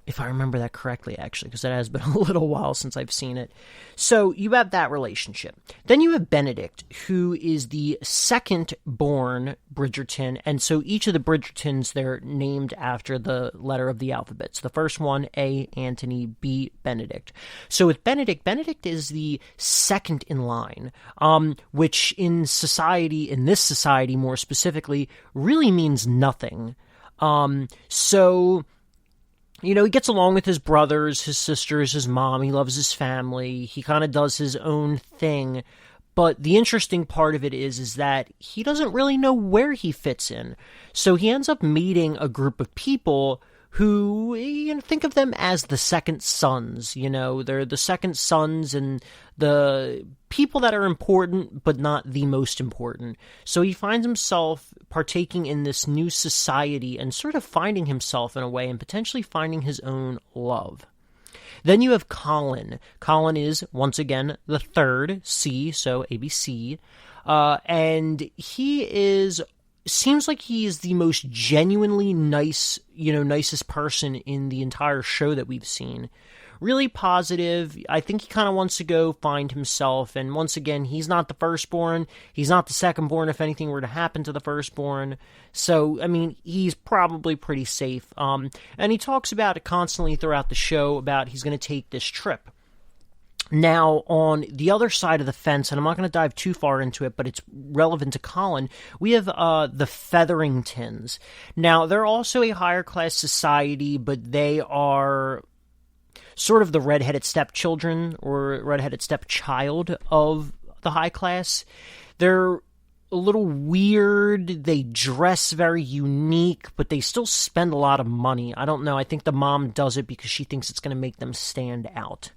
B: if I remember that correctly, actually, because it has been a little while since I've seen it. So you have that relationship. Then you have Benedict, who is the second-born Bridgerton, and so each of the Bridgertons, they're named after the letter of the alphabet. So the first one, A, Antony, B, Benedict. So with Benedict is the second in line, which in this society more specifically, really means nothing. You know, he gets along with his brothers, his sisters, his mom. He loves his family. He kind of does his own thing. But the interesting part of it is that he doesn't really know where he fits in. So he ends up meeting a group of people who, you know, think of them as the second sons. You know, they're the second sons and the people that are important, but not the most important. So he finds himself partaking in this new society and sort of finding himself in a way and potentially finding his own love. Then you have Colin. Colin is, once again, the third C, so ABC. And he seems like he is the most genuinely nice, nicest person in the entire show that we've seen. Really positive. I think he kind of wants to go find himself. And once again, he's not the firstborn. He's not the secondborn if anything were to happen to the firstborn. So, I mean, he's probably pretty safe. And he talks about it constantly throughout the show about he's going to take this trip. Now, on the other side of the fence, and I'm not going to dive too far into it, but it's relevant to Colin, we have the Featheringtons. Now, they're also a higher class society, but they are sort of the redheaded stepchildren or redheaded stepchild of the high class. They're a little weird. They dress very unique, but they still spend a lot of money. I don't know. I think the mom does it because she thinks it's going to make them stand out.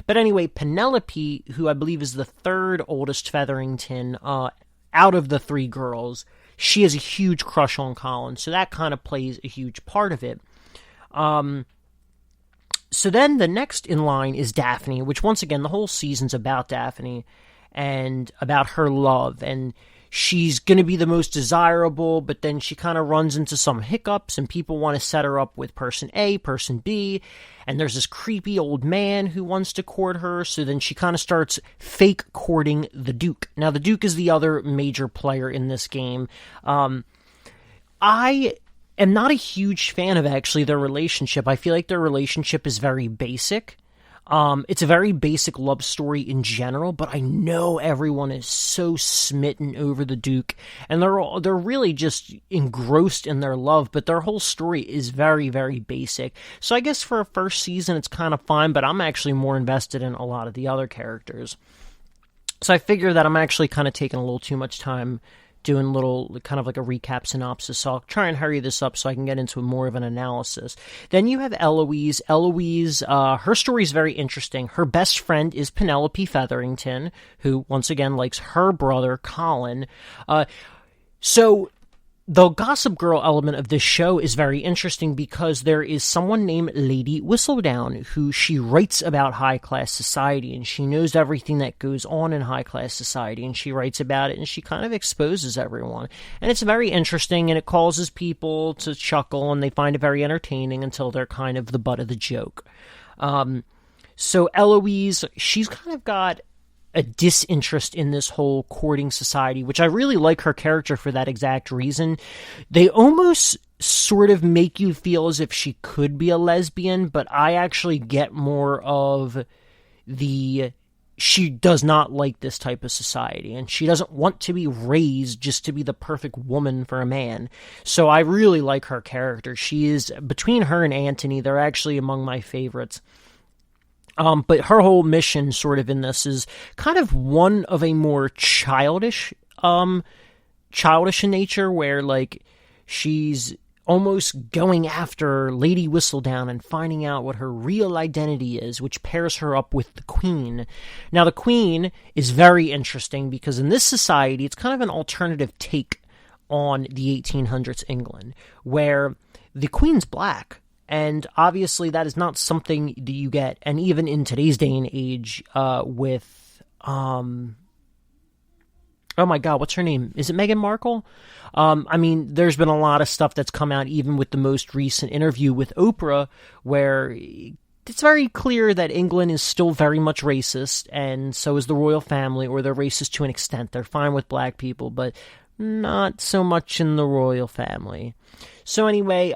B: But anyway, Penelope, who I believe is the third oldest Featherington out of the 3 girls, she has a huge crush on Colin, so that kind of plays a huge part of it. So then the next in line is Daphne, which once again, the whole season's about Daphne and about her love, and she's going to be the most desirable, but then she kind of runs into some hiccups, and people want to set her up with person A, person B, and there's this creepy old man who wants to court her, so then she kind of starts fake courting the Duke. Now, the Duke is the other major player in this game. I am not a huge fan of, actually, their relationship. I feel like their relationship is very basic. It's a very basic love story in general, but I know everyone is so smitten over the Duke, and they're really just engrossed in their love, but their whole story is very, very basic. So I guess for a first season, it's kind of fine, but I'm actually more invested in a lot of the other characters. So I figure that I'm actually kind of taking a little too much time doing little, kind of like a recap synopsis, so I'll try and hurry this up so I can get into more of an analysis. Then you have Eloise. Eloise, her story is very interesting. Her best friend is Penelope Featherington, who, once again, likes her brother, Colin. So the Gossip Girl element of this show is very interesting because there is someone named Lady Whistledown who she writes about high-class society, and she knows everything that goes on in high-class society, and she writes about it, and she kind of exposes everyone. And it's very interesting, and it causes people to chuckle, and they find it very entertaining until they're kind of the butt of the joke. So Eloise, she's kind of got a disinterest in this whole courting society, which I really like her character for that exact reason. They almost sort of make you feel as if she could be a lesbian, but I actually get more of she does not like this type of society, and she doesn't want to be raised just to be the perfect woman for a man. So I really like her character. She is, between her and Anthony, they're actually among my favorites. But her whole mission sort of in this is kind of one of a more childish in nature, where like she's almost going after Lady Whistledown and finding out what her real identity is, which pairs her up with the Queen. Now, the Queen is very interesting because in this society, it's kind of an alternative take on the 1800s England, where the Queen's black. And obviously that is not something that you get, and even in today's day and age, with, oh my god, what's her name? Is it Meghan Markle? I mean, there's been a lot of stuff that's come out, even with the most recent interview with Oprah, where it's very clear that England is still very much racist, and so is the royal family, or they're racist to an extent. They're fine with black people, but not so much in the royal family. So anyway,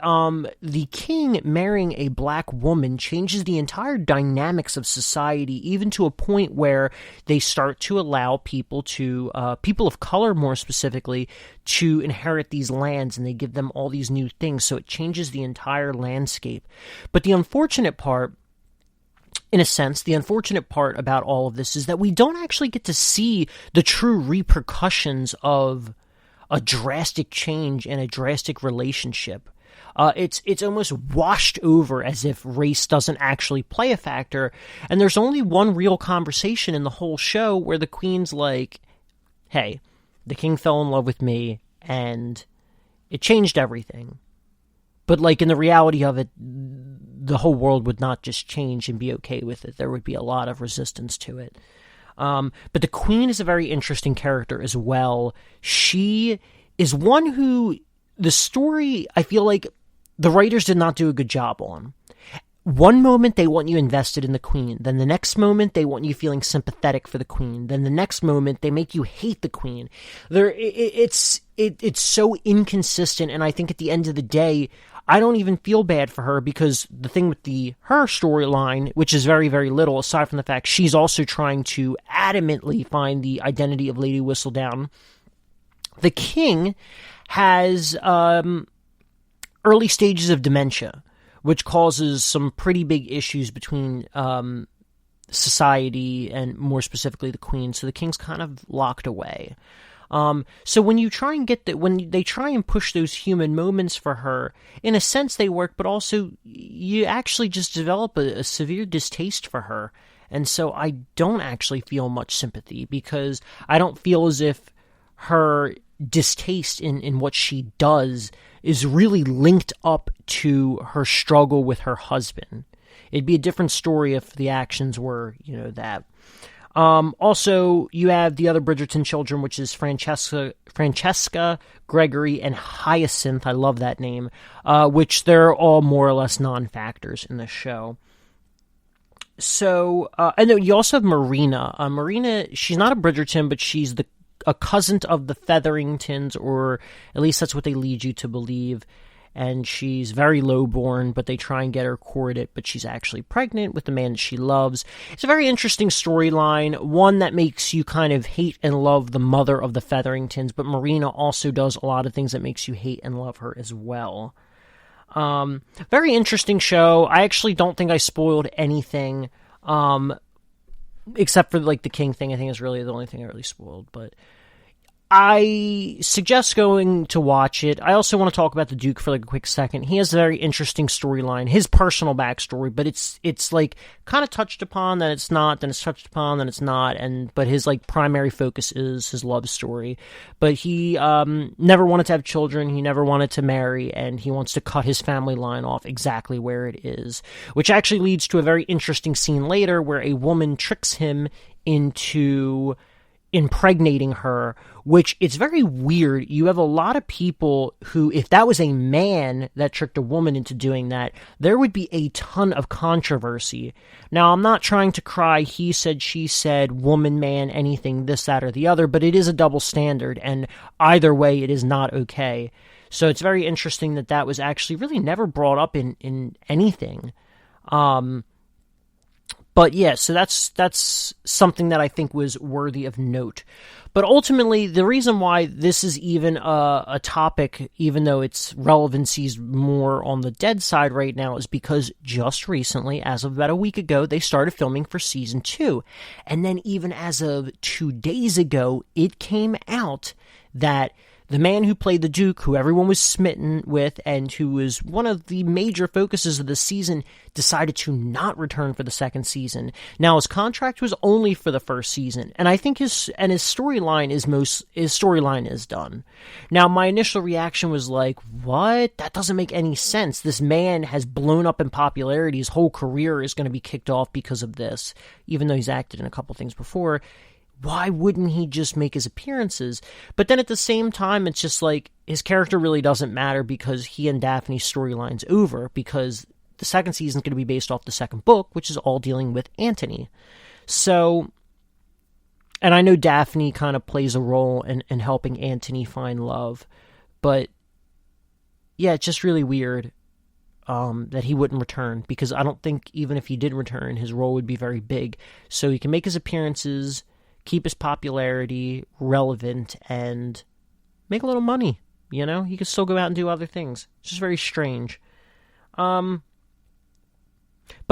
B: the king marrying a black woman changes the entire dynamics of society, even to a point where they start to allow people of color more specifically, to inherit these lands, and they give them all these new things, so it changes the entire landscape. But the unfortunate part, in a sense, the unfortunate part about all of this is that we don't actually get to see the true repercussions of a drastic change and a drastic relationship. It's almost washed over as if race doesn't actually play a factor, and there's only one real conversation in the whole show where the Queen's like, hey, the king fell in love with me, and it changed everything. But like in the reality of it, the whole world would not just change and be okay with it. There would be a lot of resistance to it. But the Queen is a very interesting character as well. She is one who, the story, I feel like the writers did not do a good job on. One moment they want you invested in the Queen, then the next moment they want you feeling sympathetic for the Queen, then the next moment they make you hate the Queen. It's so inconsistent, and I think at the end of the day, I don't even feel bad for her, because the thing with her storyline, which is very, very little, aside from the fact she's also trying to adamantly find the identity of Lady Whistledown, the king has early stages of dementia, which causes some pretty big issues between society and more specifically the Queen. So the king's kind of locked away. So when you try and when they try and push those human moments for her, in a sense they work, but also you actually just develop a severe distaste for her. And so I don't actually feel much sympathy, because I don't feel as if her distaste in what she does is really linked up to her struggle with her husband. It'd be a different story if the actions were, that. Also, you have the other Bridgerton children, which is Francesca, Gregory, and Hyacinth. I love that name. Which they're all more or less non-factors in the show. So, and then you also have Marina. Marina, she's not a Bridgerton, but she's a cousin of the Featheringtons, or at least that's what they lead you to believe. And she's very lowborn, but they try and get her courted, but she's actually pregnant with the man that she loves. It's a very interesting storyline, one that makes you kind of hate and love the mother of the Featheringtons, but Marina also does a lot of things that makes you hate and love her as well. Very interesting show. I actually don't think I spoiled anything, except for like the king thing. I think is really the only thing I really spoiled, but I suggest going to watch it. I also want to talk about the Duke for like a quick second. He has a very interesting storyline, his personal backstory, but it's like kind of touched upon, then it's not, then it's touched upon, then it's not, but his like primary focus is his love story. But he never wanted to have children, he never wanted to marry, and he wants to cut his family line off exactly where it is, which actually leads to a very interesting scene later where a woman tricks him into impregnating her, which it's very weird. You have a lot of people who, if that was a man that tricked a woman into doing that, there would be a ton of controversy. Now, I'm not trying to cry he said, she said, woman, man, anything, this, that, or the other, but it is a double standard, and either way, it is not okay. So it's very interesting that that was actually really never brought up in anything. But yeah, so that's something that I think was worthy of note. But ultimately, the reason why this is even a topic, even though its relevancy is more on the dead side right now, is because just recently, as of about a week ago, they started filming for season 2. And then even as of 2 days ago, it came out that the man who played the Duke, who everyone was smitten with, and who was one of the major focuses of the season, decided to not return for the second season. Now, his contract was only for the first season, and I think his storyline is done. Now, my initial reaction was like, what? That doesn't make any sense. This man has blown up in popularity. His whole career is going to be kicked off because of this, even though he's acted in a couple things before. Why wouldn't he just make his appearances? But then at the same time, it's just like, his character really doesn't matter because he and Daphne's storyline's over, because the second season's going to be based off the second book, which is all dealing with Antony. So, and I know Daphne kind of plays a role in helping Antony find love, but yeah, it's just really weird that he wouldn't return, because I don't think even if he did return, his role would be very big. So he can make his appearances, keep his popularity relevant, and make a little money, you know? He could still go out and do other things. It's just very strange. But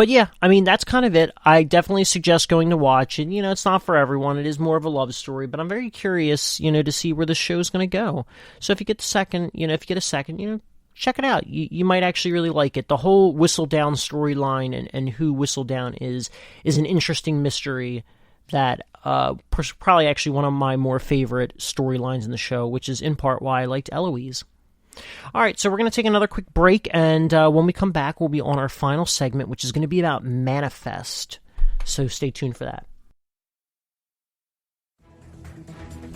B: yeah, I mean, that's kind of it. I definitely suggest going to watch it. You know, it's not for everyone. It is more of a love story, but I'm very curious, you know, to see where the show's going to go. So if you get a second, check it out. You might actually really like it. The whole Whistledown storyline and who Whistledown is an interesting mystery that probably actually one of my more favorite storylines in the show, which is in part why I liked Eloise. All right, so we're going to take another quick break, and when we come back, we'll be on our final segment, which is going to be about Manifest. So stay tuned for that.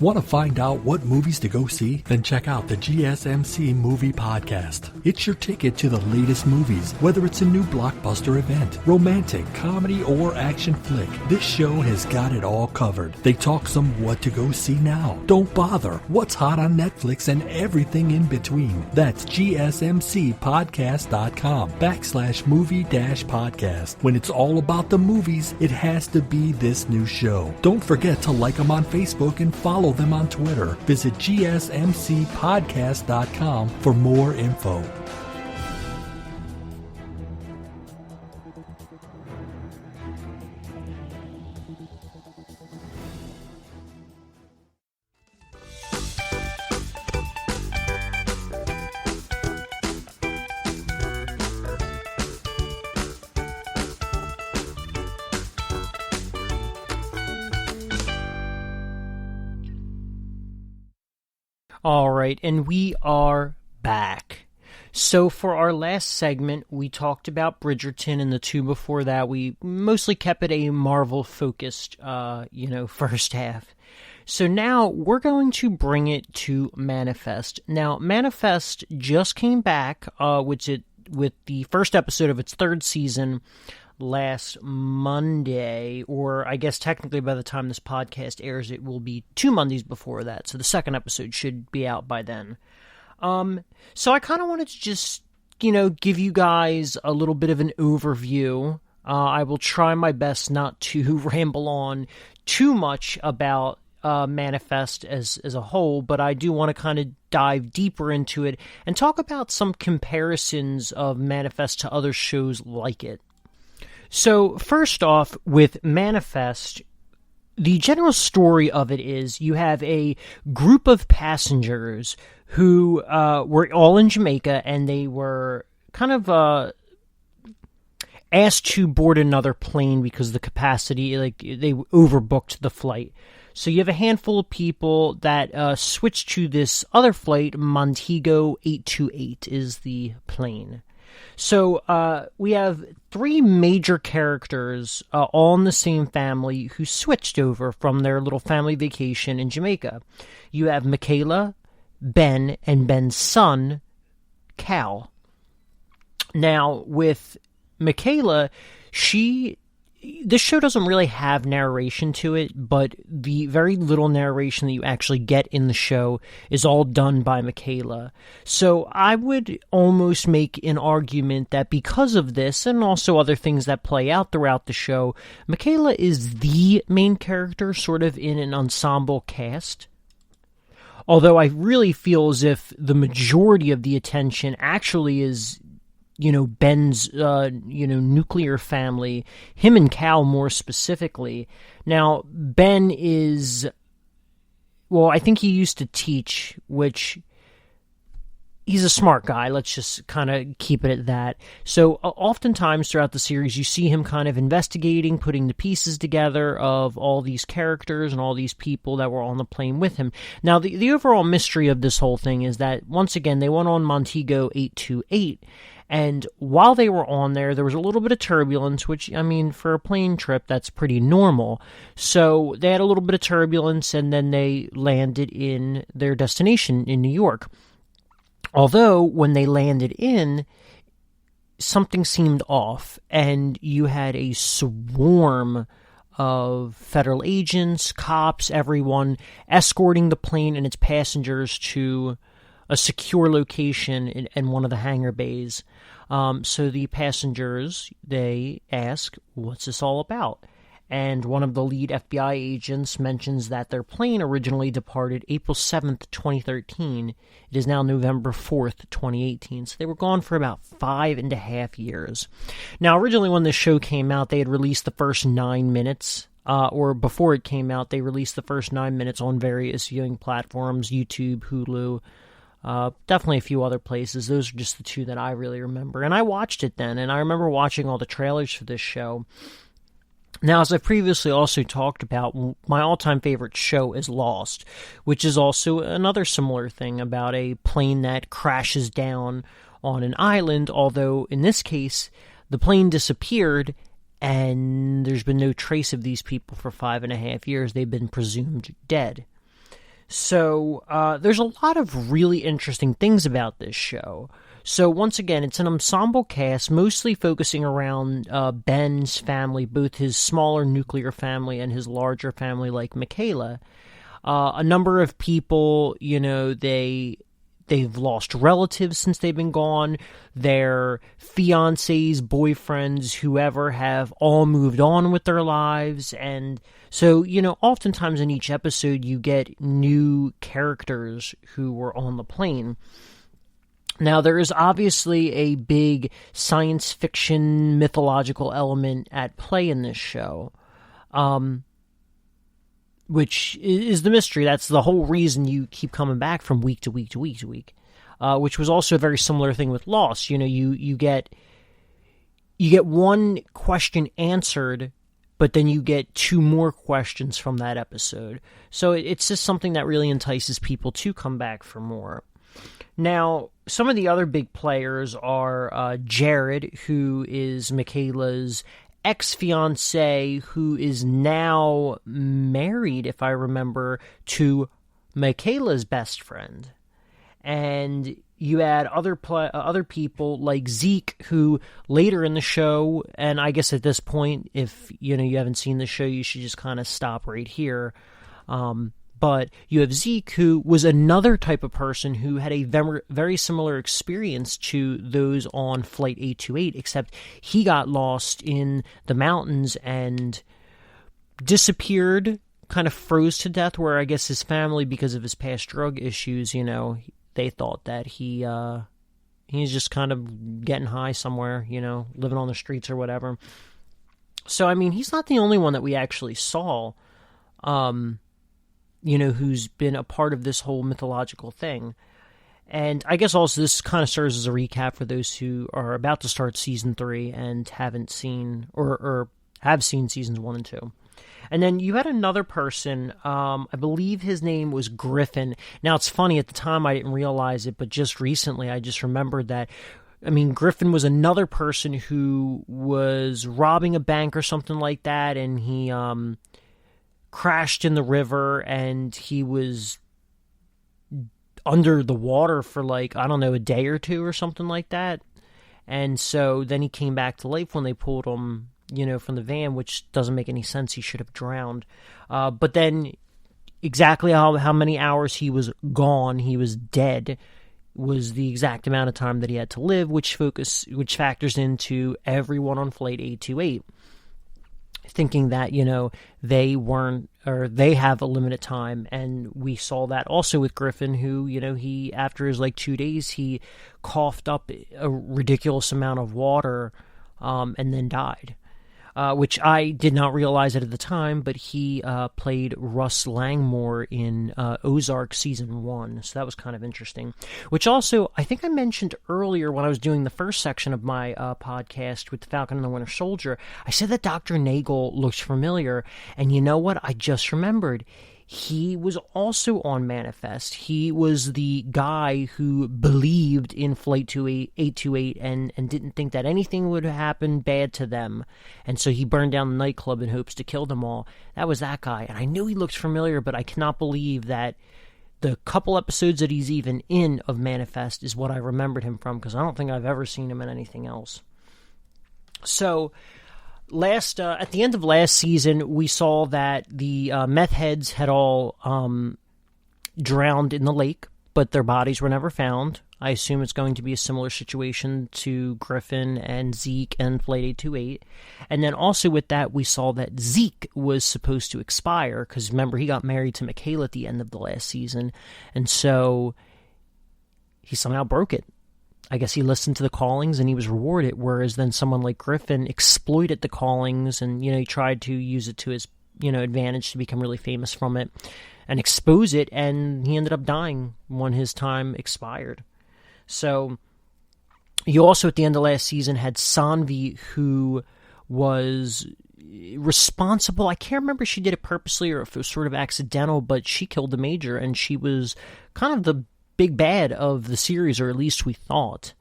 C: Want to find out what movies to go see? Then check out the GSMC Movie Podcast. It's your ticket to the latest movies, whether it's a new blockbuster event, romantic, comedy, or action flick. This show has got it all covered. They talk some what to go see now, don't bother, what's hot on Netflix, and everything in between. That's GSMCpodcast.com/movie-podcast. When it's all about the movies, it has to be this new show. Don't forget to like them on Facebook and follow them on Twitter. Visit GSMCpodcast.com for more info.
B: All right, and we are back. So for our last segment, we talked about Bridgerton, and the two before that, we mostly kept it a Marvel-focused, first half. So now we're going to bring it to Manifest. Now, Manifest just came back with the first episode of its third season last Monday, or I guess technically by the time this podcast airs, it will be 2 Mondays before that, so the second episode should be out by then. So I kind of wanted to just, give you guys a little bit of an overview. I will try my best not to ramble on too much about Manifest as a whole, but I do want to kind of dive deeper into it and talk about some comparisons of Manifest to other shows like it. So, first off, with Manifest, the general story of it is you have a group of passengers who were all in Jamaica, and they were kind of asked to board another plane because the capacity, like, they overbooked the flight. So you have a handful of people that switched to this other flight. Montego 828 is the plane. So we have three major characters, all in the same family, who switched over from their little family vacation in Jamaica. You have Michaela, Ben, and Ben's son, Cal. Now, with Michaela, this show doesn't really have narration to it, but the very little narration that you actually get in the show is all done by Michaela. So I would almost make an argument that because of this, and also other things that play out throughout the show, Michaela is the main character, sort of in an ensemble cast. Although I really feel as if the majority of the attention actually is, Ben's, nuclear family, him and Cal more specifically. Now, Ben is, I think he used to teach, which he's a smart guy. Let's just kind of keep it at that. So oftentimes throughout the series, you see him kind of investigating, putting the pieces together of all these characters and all these people that were on the plane with him. Now, the overall mystery of this whole thing is that, once again, they went on Montego 828, and while they were on there was a little bit of turbulence, which, I mean, for a plane trip, that's pretty normal. So they had a little bit of turbulence, and then they landed in their destination in New York. Although, when they landed in, something seemed off, and you had a swarm of federal agents, cops, everyone, escorting the plane and its passengers to a secure location in one of the hangar bays. So the passengers, they ask, what's this all about? And one of the lead FBI agents mentions that their plane originally departed April 7th, 2013. It is now November 4th, 2018. So they were gone for about 5.5 years. Now, originally when this show came out, they had released the first 9 minutes. Or before it came out, they released the first 9 minutes on various viewing platforms, YouTube, Hulu, definitely a few other places. Those are just the two that I really remember. And I watched it then, and I remember watching all the trailers for this show. Now, as I previously also talked about, my all-time favorite show is Lost, which is also another similar thing about a plane that crashes down on an island, although in this case, the plane disappeared, and there's been no trace of these people for 5.5 years. They've been presumed dead. So, there's a lot of really interesting things about this show. So, once again, it's an ensemble cast, mostly focusing around Ben's family, both his smaller nuclear family and his larger family like Michaela. A number of people, they've lost relatives since they've been gone. Their fiancés, boyfriends, whoever have all moved on with their lives. And so, oftentimes in each episode you get new characters who were on the plane. Now, there is obviously a big science fiction mythological element at play in this show, which is the mystery. That's the whole reason you keep coming back from week to week to week to week, which was also a very similar thing with Lost. You get one question answered, but then you get 2 more questions from that episode. So it's just something that really entices people to come back for more. Now, some of the other big players are Jared, who is Michaela's ex-fiancé, who is now married, if I remember, to Michaela's best friend. And you add other people like Zeke, who later in the show, and I guess at this point, if you haven't seen the show, you should just kind of stop right here. But you have Zeke, who was another type of person who had a very similar experience to those on Flight 828, except he got lost in the mountains and disappeared, kind of froze to death, where I guess his family, because of his past drug issues, they thought that he's just kind of getting high somewhere, living on the streets or whatever. So, I mean, he's not the only one that we actually saw who's been a part of this whole mythological thing. And I guess also this kind of serves as a recap for those who are about to start season 3 and haven't seen or have seen seasons 1 and 2. And then you had another person, I believe his name was Griffin. Now, it's funny, at the time I didn't realize it, but just recently I just remembered that. I mean, Griffin was another person who was robbing a bank or something like that, and he crashed in the river, and he was under the water for a day or two or something like that. And so then he came back to life when they pulled him, from the van, which doesn't make any sense. He should have drowned. But then exactly how many hours he was gone, he was dead, was the exact amount of time that he had to live, which factors into everyone on Flight 828. Thinking that, they have a limited time. And we saw that also with Griffin, who, he, after his 2 days, he coughed up a ridiculous amount of water, and then died. Which I did not realize it at the time, but he played Russ Langmore in Ozark Season 1, so that was kind of interesting. Which also, I think I mentioned earlier when I was doing the first section of my podcast with the Falcon and the Winter Soldier, I said that Dr. Nagel looked familiar, and you know what? I just remembered. He was also on Manifest. He was the guy who believed in Flight 828 and didn't think that anything would happen bad to them. And so he burned down the nightclub in hopes to kill them all. That was that guy. And I knew he looked familiar, but I cannot believe that the couple episodes that he's even in of Manifest is what I remembered him from, because I don't think I've ever seen him in anything else. So at the end of last season, we saw that the meth heads had all drowned in the lake, but their bodies were never found. I assume it's going to be a similar situation to Griffin and Zeke and Flight 828. And then also with that, we saw that Zeke was supposed to expire, because remember, he got married to Michaela at the end of the last season, and so he somehow broke it. I guess he listened to the callings and he was rewarded, whereas then someone like Griffin exploited the callings and, he tried to use it to his, advantage to become really famous from it and expose it, and he ended up dying when his time expired. So you also, at the end of last season, had Sanvi, who was responsible. I can't remember if she did it purposely or if it was sort of accidental, but she killed the Major, and she was kind of the big bad of the series, or at least we thought.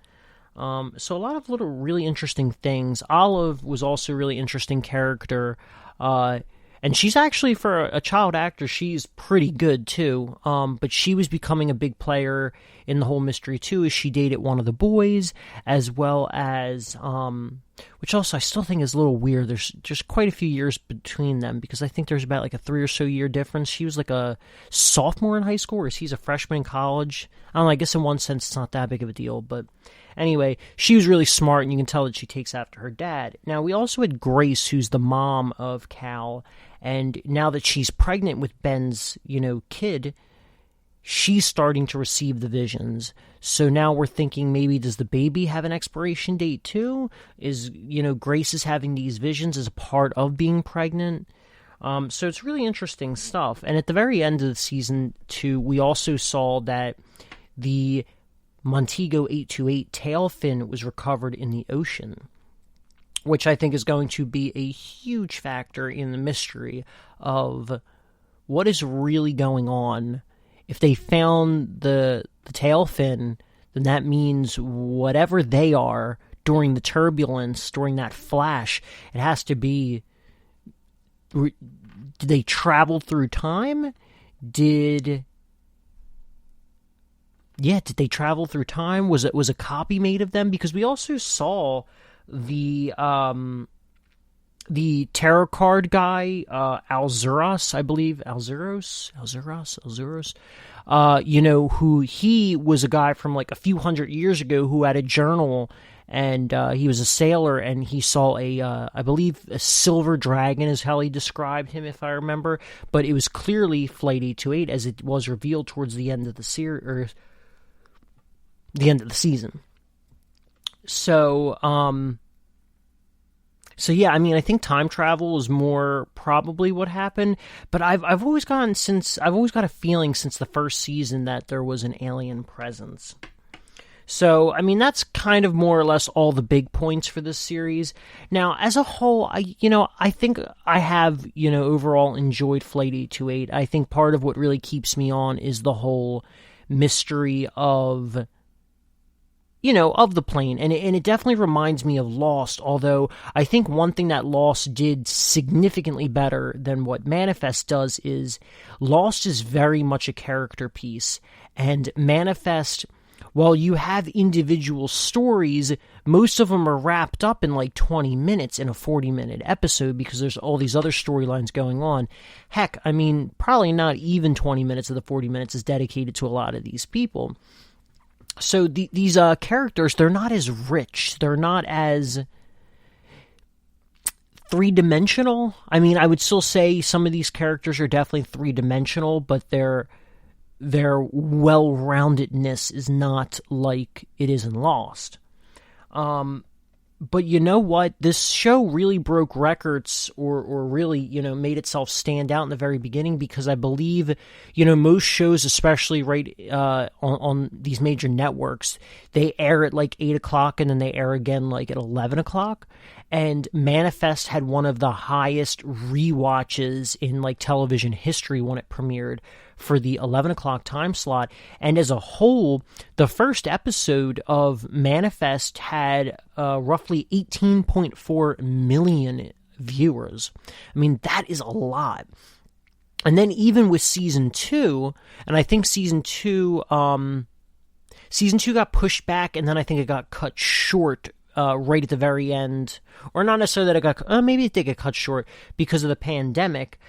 B: So a lot of little really interesting things. Olive was also a really interesting character, and she's actually, for a child actor, she's pretty good too. But she was becoming a big player in the whole mystery too, as she dated one of the boys, as well as, which also I still think is a little weird. There's just quite a few years between them, because I think there's about a 3 or so year difference. She was a sophomore in high school, whereas he's a freshman in college. I don't know, I guess in one sense it's not that big of a deal, but anyway, she was really smart, and you can tell that she takes after her dad. Now, we also had Grace, who's the mom of Cal, and now that she's pregnant with Ben's, kid, she's starting to receive the visions. So now we're thinking, maybe does the baby have an expiration date too? Is, Grace is having these visions as a part of being pregnant? So it's really interesting stuff. And at the very end of the season 2, we also saw that the Montego 828 tail fin was recovered in the ocean, which I think is going to be a huge factor in the mystery of what is really going on. If they found the tail fin, then that means whatever they are during the turbulence, during that flash, it has to be... Did they travel through time? Did they travel through time? Was a copy made of them? Because we also saw the tarot card guy, Alzuros, I believe. Alzuros? Who he was a guy from a few hundred years ago who had a journal, and he was a sailor, and he saw I believe a silver dragon is how he described him, if I remember, but it was clearly Flight 828, as it was revealed towards the end of the the end of the season. So, So yeah, I mean, I think time travel is more probably what happened, but I've always got a feeling since the first season that there was an alien presence. So, I mean, that's kind of more or less all the big points for this series. Now, as a whole, I think I have, overall enjoyed Flight 828. I think part of what really keeps me on is the whole mystery of the plane. And it definitely reminds me of Lost, although I think one thing that Lost did significantly better than what Manifest does is Lost is very much a character piece, and Manifest, while you have individual stories, most of them are wrapped up in like 20 minutes in a 40-minute episode because there's all these other storylines going on. Heck, I mean, probably not even 20 minutes of the 40 minutes is dedicated to a lot of these people. So these characters, they're not as rich. They're not as three-dimensional. I mean, I would still say some of these characters are definitely three-dimensional, but their well-roundedness is not like it is in Lost. But you know what? This show really broke records or really, made itself stand out in the very beginning because I believe, most shows, especially right on these major networks, they air at like 8 o'clock and then they air again like at 11 o'clock. And Manifest had one of the highest rewatches in like television history when it premiered for the 11 o'clock time slot. And as a whole, the first episode of Manifest had roughly 18.4 million viewers. I mean, that is a lot. And then even with season 2, and I think season 2 got pushed back, and then I think it got cut short right at the very end, or not necessarily that it got, maybe it did get cut short because of the pandemic.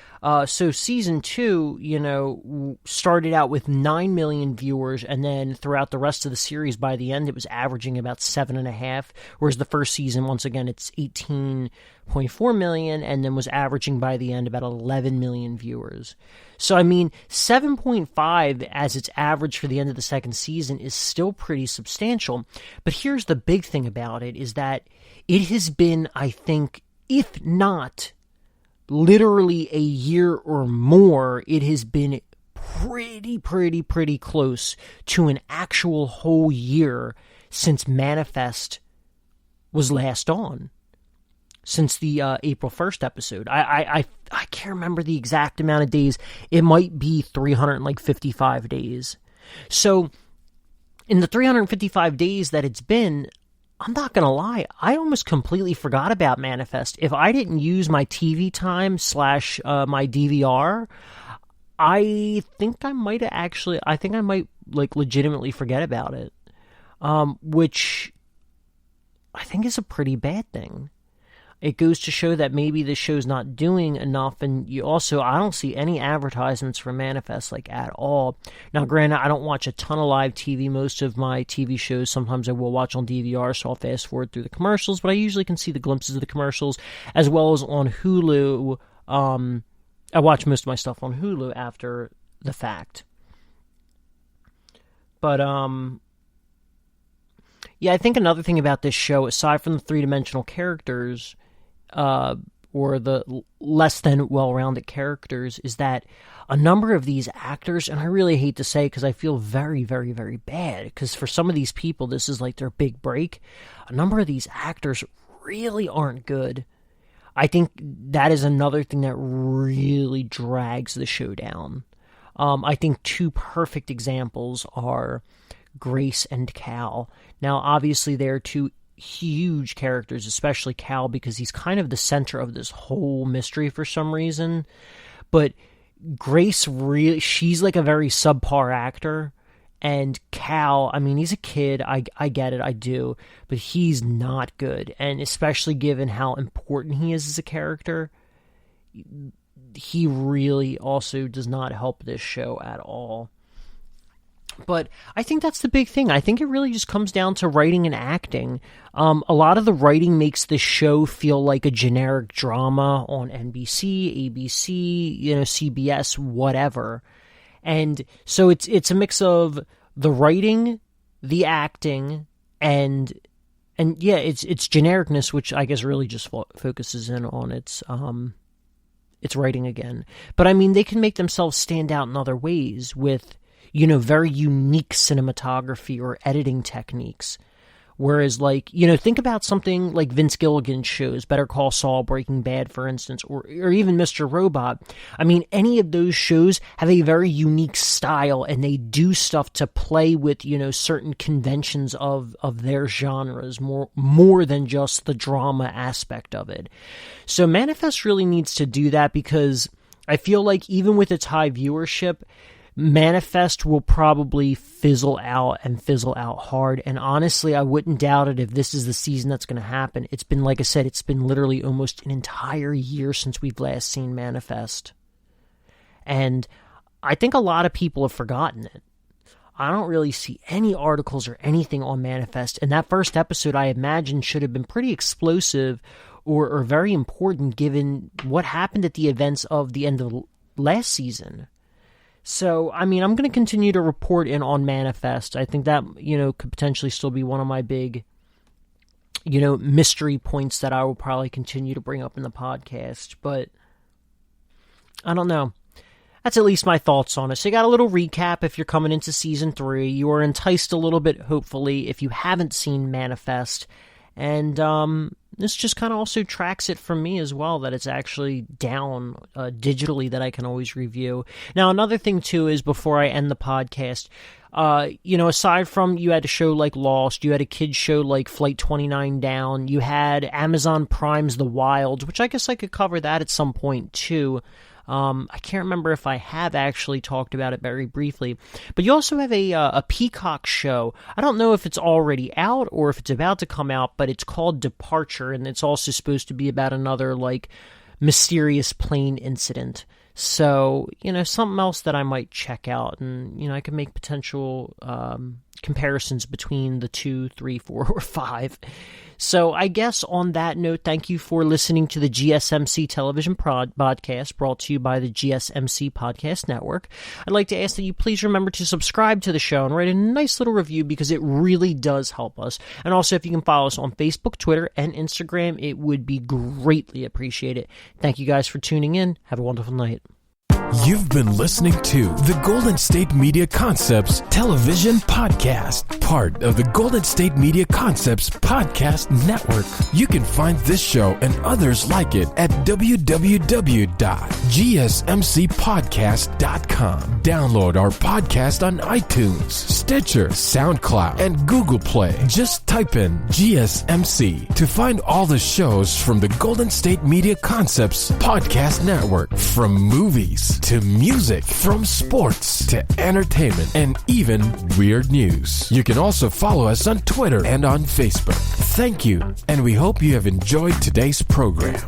B: So season 2, started out with 9 million viewers, and then throughout the rest of the series, by the end, it was averaging about 7.5, whereas the first season, once again, it's 18.4 million, and then was averaging by the end about 11 million viewers. So, I mean, 7.5 as its average for the end of the second season is still pretty substantial. But here's the big thing about it is that it has been, I think, if not literally a year or more, it has been pretty close to an actual whole year since Manifest was last on. Since the April 1st episode. I can't remember the exact amount of days. It might be 355 days. So, in the 355 days that it's been, I'm not going to lie, I almost completely forgot about Manifest. If I didn't use my TV time / my DVR, I think I might like legitimately forget about it. Which I think is a pretty bad thing. It goes to show that maybe this show's not doing enough, and I don't see any advertisements for Manifest, like, at all. Now, granted, I don't watch a ton of live TV. Most of my TV shows, sometimes I will watch on DVR, so I'll fast forward through the commercials, but I usually can see the glimpses of the commercials, as well as on Hulu. I watch most of my stuff on Hulu after the fact. But, yeah, I think another thing about this show, aside from the three-dimensional characters, or the less than well-rounded characters, is that a number of these actors, and I really hate to say because I feel very, very, very bad, because for some of these people, this is like their big break. A number of these actors really aren't good. I think that is another thing that really drags the show down. I think two perfect examples are Grace and Cal. Now, obviously, they're two huge characters, especially Cal, because he's kind of the center of this whole mystery for some reason. But Grace, really, she's like a very subpar actor. And Cal, I mean, he's a kid. I get it, I do. But he's not good. And especially given how important he is as a character, he really also does not help this show at all. But I think that's the big thing. I think it really just comes down to writing and acting. A lot of the writing makes the show feel like a generic drama on NBC, ABC, CBS, whatever. And so it's a mix of the writing, the acting, and and yeah, its genericness, which I guess really just focuses in on its writing again. But I mean, they can make themselves stand out in other ways with, very unique cinematography or editing techniques. Whereas, like, think about something like Vince Gilligan's shows, Better Call Saul, Breaking Bad, for instance, or even Mr. Robot. I mean, any of those shows have a very unique style, and they do stuff to play with, certain conventions of their genres, more than just the drama aspect of it. So Manifest really needs to do that, because I feel like even with its high viewership, Manifest will probably fizzle out hard, and honestly, I wouldn't doubt it if this is the season that's going to happen. It's been, like I said, it's been literally almost an entire year since we've last seen Manifest, and I think a lot of people have forgotten it. I don't really see any articles or anything on Manifest, and that first episode, I imagine, should have been pretty explosive or very important given what happened at the events of the end of last season. So, I mean, I'm going to continue to report in on Manifest. I think that, could potentially still be one of my big, mystery points that I will probably continue to bring up in the podcast. But I don't know. That's at least my thoughts on it. So you got a little recap if you're coming into Season 3. You are enticed a little bit, hopefully, if you haven't seen Manifest. And this just kind of also tracks it for me as well, that it's actually down digitally that I can always review. Now, another thing, too, is before I end the podcast, aside from you had a show like Lost, you had a kid's show like Flight 29 Down, you had Amazon Prime's The Wilds, which I guess I could cover that at some point, too. I can't remember if I have actually talked about it very briefly, but you also have a Peacock show. I don't know if it's already out or if it's about to come out, but it's called Departure, and it's also supposed to be about another, like, mysterious plane incident. So, something else that I might check out, and, I can make potential comparisons between the 2, 3, 4, or 5. So I guess on that note, thank you for listening to the GSMC Television Podcast, brought to you by the GSMC Podcast Network. I'd like to ask that you please remember to subscribe to the show and write a nice little review, because it really does help us. And also, if you can follow us on Facebook, Twitter, and Instagram, it would be greatly appreciated. Thank you guys for tuning in. Have a wonderful night.
A: You've been listening to the Golden State Media Concepts Television Podcast, part of the Golden State Media Concepts Podcast Network. You can find this show and others like it at www.gsmcpodcast.com. Download our podcast on iTunes, Stitcher, SoundCloud, and Google Play. Just type in GSMC to find all the shows from the Golden State Media Concepts Podcast Network, from movies to music, from sports to entertainment, and even weird news. You can also follow us on Twitter and on Facebook. Thank you, and we hope you have enjoyed today's program.